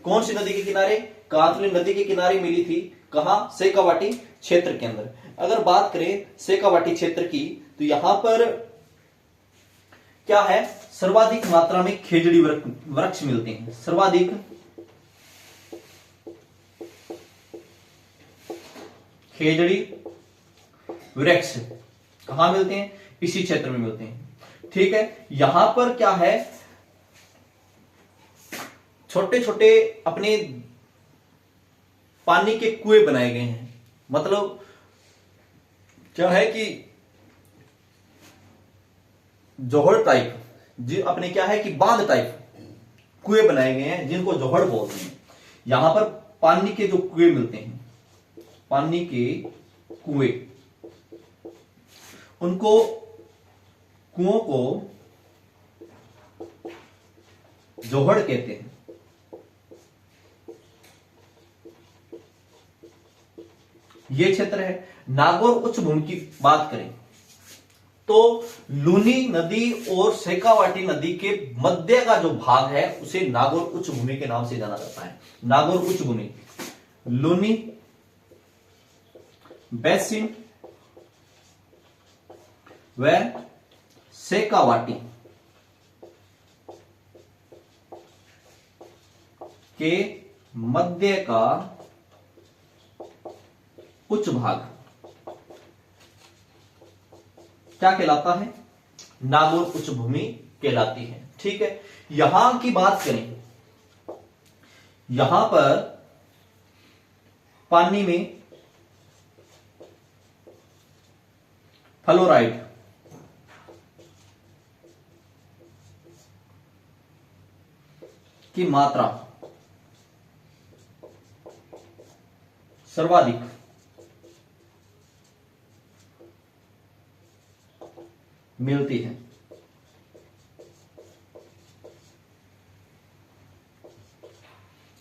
कौन सी नदी के किनारे? कांतली नदी के किनारे मिली थी। कहां? शेखावाटी क्षेत्र के अंदर। अगर बात करें शेखावाटी क्षेत्र की तो यहां पर क्या है, सर्वाधिक मात्रा में खेजड़ी वृक्ष मिलते हैं। सर्वाधिक खेजड़ी वृक्ष कहां मिलते हैं? इसी क्षेत्र में मिलते हैं, ठीक है। यहां पर क्या है, छोटे छोटे अपने पानी के कुएं बनाए गए हैं। मतलब क्या है कि जोहड़ टाइप, जी अपने क्या है कि बांध टाइप कुएं बनाए गए हैं, जिनको जोहड़ बोलते हैं। यहां पर पानी के जो कुएं मिलते हैं, पानी के कुएं, उनको कुओं को जोहड़ कहते हैं। ये क्षेत्र है। नागौर उच्च भूमि की बात करें तो लूनी नदी और शेखावाटी नदी के मध्य का जो भाग है उसे नागौर उच्च भूमि के नाम से जाना जाता है। नागौर उच्च भूमि, लूनी बेसिन व शेखावाटी के मध्य का उच्च भाग क्या कहलाता है? नागौर उच्च भूमि कहलाती है, ठीक है। यहां की बात करें, यहां पर पानी में फ्लोराइड की मात्रा सर्वाधिक मिलती है।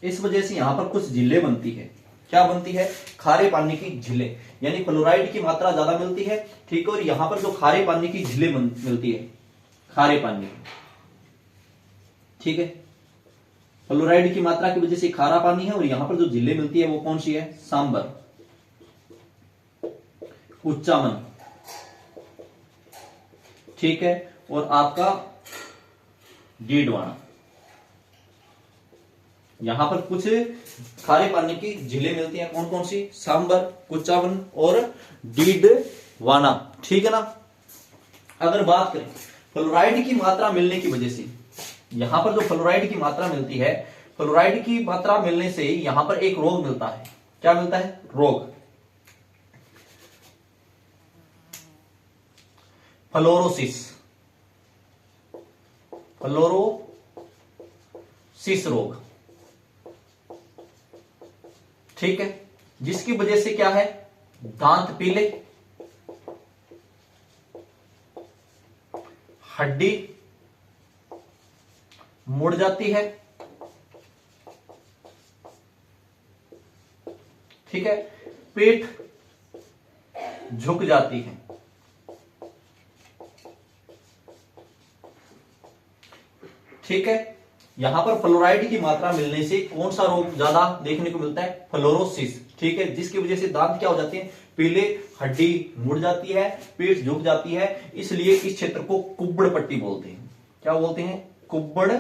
इस वजह से यहां पर कुछ झीलें बनती है। क्या बनती है? खारे पानी की झीलें, यानी फ्लोराइड की मात्रा ज्यादा मिलती है, ठीक है। और यहां पर जो खारे पानी की झीलें मिलती है, खारे पानी की, ठीक है। फ्लोराइड की मात्रा की वजह से खारा पानी है, और यहां पर जो झीलें मिलती है वो कौन सी है? सांबर, उच्चामन, ठीक है। और आपका डीडवाना। यहां पर कुछ खारे पानी की झीलें मिलती हैं। कौन कौन सी? सांबर, कुचावन और डीडवाना, ठीक है ना। अगर बात करें फ्लोराइड की मात्रा मिलने की वजह से, यहां पर जो फ्लोराइड की मात्रा मिलती है, फ्लोराइड की मात्रा मिलने से यहां पर एक रोग मिलता है। क्या मिलता है? रोग। फ्लोरोसिस, फ्लोरोसिस रोग, ठीक है, जिसकी वजह से क्या है, दांत पीले, हड्डी मुड़ जाती है, ठीक है, पेट झुक जाती है, ठीक है। यहां पर फ्लोराइड की मात्रा मिलने से कौन सा रोग ज्यादा देखने को मिलता है, फ्लोरोसिस, ठीक है, जिसकी वजह से दांत क्या हो जाते हैं, पीले, हड्डी मुड़ जाती है, पेट झुक जाती है, इसलिए इस क्षेत्र को कुब्बड़ पट्टी बोलते हैं। क्या बोलते हैं, कुब्बड़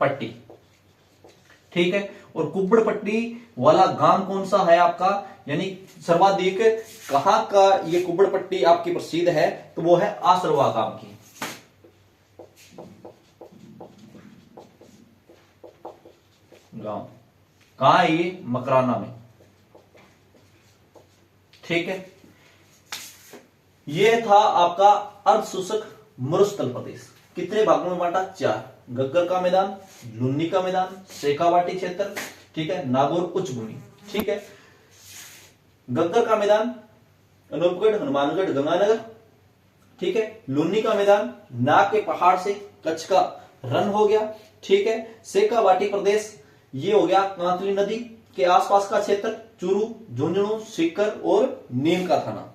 पट्टी, ठीक है। और कुब्बड़ पट्टी वाला गांव कौन सा है आपका, यानी सर्वाधिक कहां का ये कुब्बड़ पट्टी आपकी प्रसिद्ध है, तो वो है आसरवा गांव की, गांव कहां है ये, मकराना में, ठीक है। ये था आपका अर्ध शुष्क मरुस्थल प्रदेश, कितने भागों में बांटा, 4, गग्गर का मैदान, लुन्नी का मैदान, शेखावाटी क्षेत्र, ठीक है, नागौर उच्च भूमि, ठीक है। गग्गर का मैदान अनूपगढ़, हनुमानगढ़, गंगानगर, ठीक है। लुन्नी का मैदान नाग के पहाड़ से कच्छ का रन हो गया, ठीक है। शेखावाटी प्रदेश ये हो गया कांतली नदी के आसपास का क्षेत्र, चूरू, झुंझुनू, सीकर और नीम का थाना,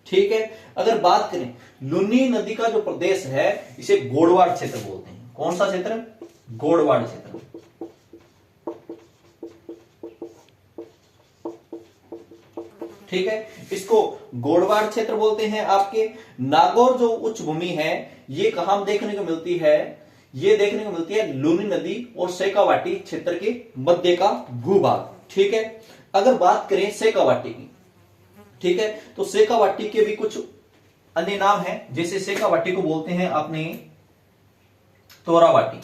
ठीक है। अगर बात करें लुन्नी नदी का जो प्रदेश है, इसे गोड़वाड़ क्षेत्र बोलते हैं। कौन सा क्षेत्र, गोड़वाड़ क्षेत्र, ठीक है, इसको गोड़वाड़ क्षेत्र बोलते हैं। आपके नागौर जो उच्च भूमि है, ये कहां देखने को मिलती है, ये देखने को मिलती है लुनी नदी और शेखावाटी क्षेत्र के मध्य का भूभाग, ठीक है। अगर बात करें शेखावाटी की, ठीक है, तो शेखावाटी के भी कुछ अन्य नाम हैं, जैसे शेखावाटी को बोलते हैं अपने तोरावाटी,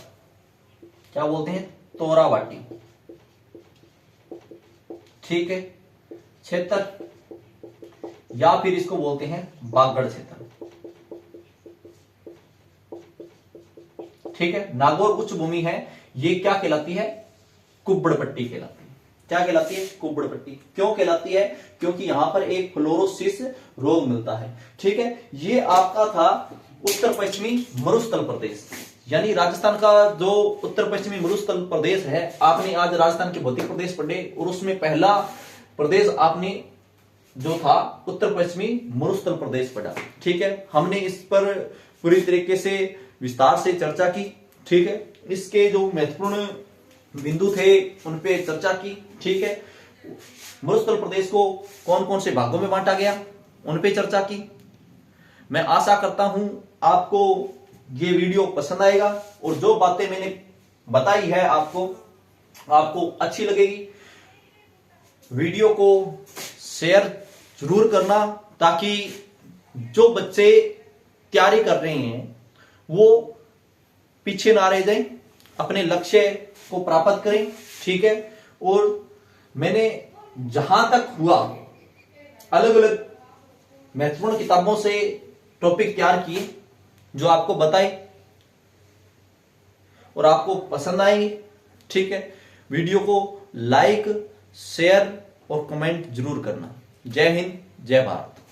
क्या बोलते हैं, तोरावाटी, ठीक है, क्षेत्र, या फिर इसको बोलते हैं बागड़ क्षेत्र, ठीक है। नागौर उच्च भूमि है, ये क्या कहलाती है, कुब्बड़ पट्टी कहलाती है। क्या कहलाती है, कुब्बड़ पट्टी। क्यों कहलाती है, क्योंकि यहां पर एक फ्लोरोसिस रोग मिलता है, ठीक है। ये आपका था उत्तर पश्चिमी मरुस्थल प्रदेश, यानी राजस्थान का जो उत्तर पश्चिमी मरुस्थल प्रदेश है। आपने आज राजस्थान के भौतिक प्रदेश पढ़े और उसमें पहला प्रदेश आपने जो था उत्तर पश्चिमी मरुस्थल प्रदेश पढ़ा, ठीक है। हमने इस पर पूरी तरीके से विस्तार से चर्चा की, ठीक है। इसके जो महत्वपूर्ण बिंदु थे उन पे चर्चा की, ठीक है। मरुस्थल प्रदेश को कौन कौन से भागों में बांटा गया, उन पे चर्चा की। मैं आशा करता हूं आपको ये वीडियो पसंद आएगा और जो बातें मैंने बताई है आपको अच्छी लगेगी। वीडियो को शेयर जरूर करना, ताकि जो बच्चे तैयारी कर रहे हैं वो पीछे ना रह जाएं, अपने लक्ष्य को प्राप्त करें, ठीक है। और मैंने जहां तक हुआ अलग अलग महत्वपूर्ण किताबों से टॉपिक तैयार किए, जो आपको बताए और आपको पसंद आएंगे, ठीक है। वीडियो को लाइक, शेयर और कमेंट जरूर करना। जय हिंद, जय भारत।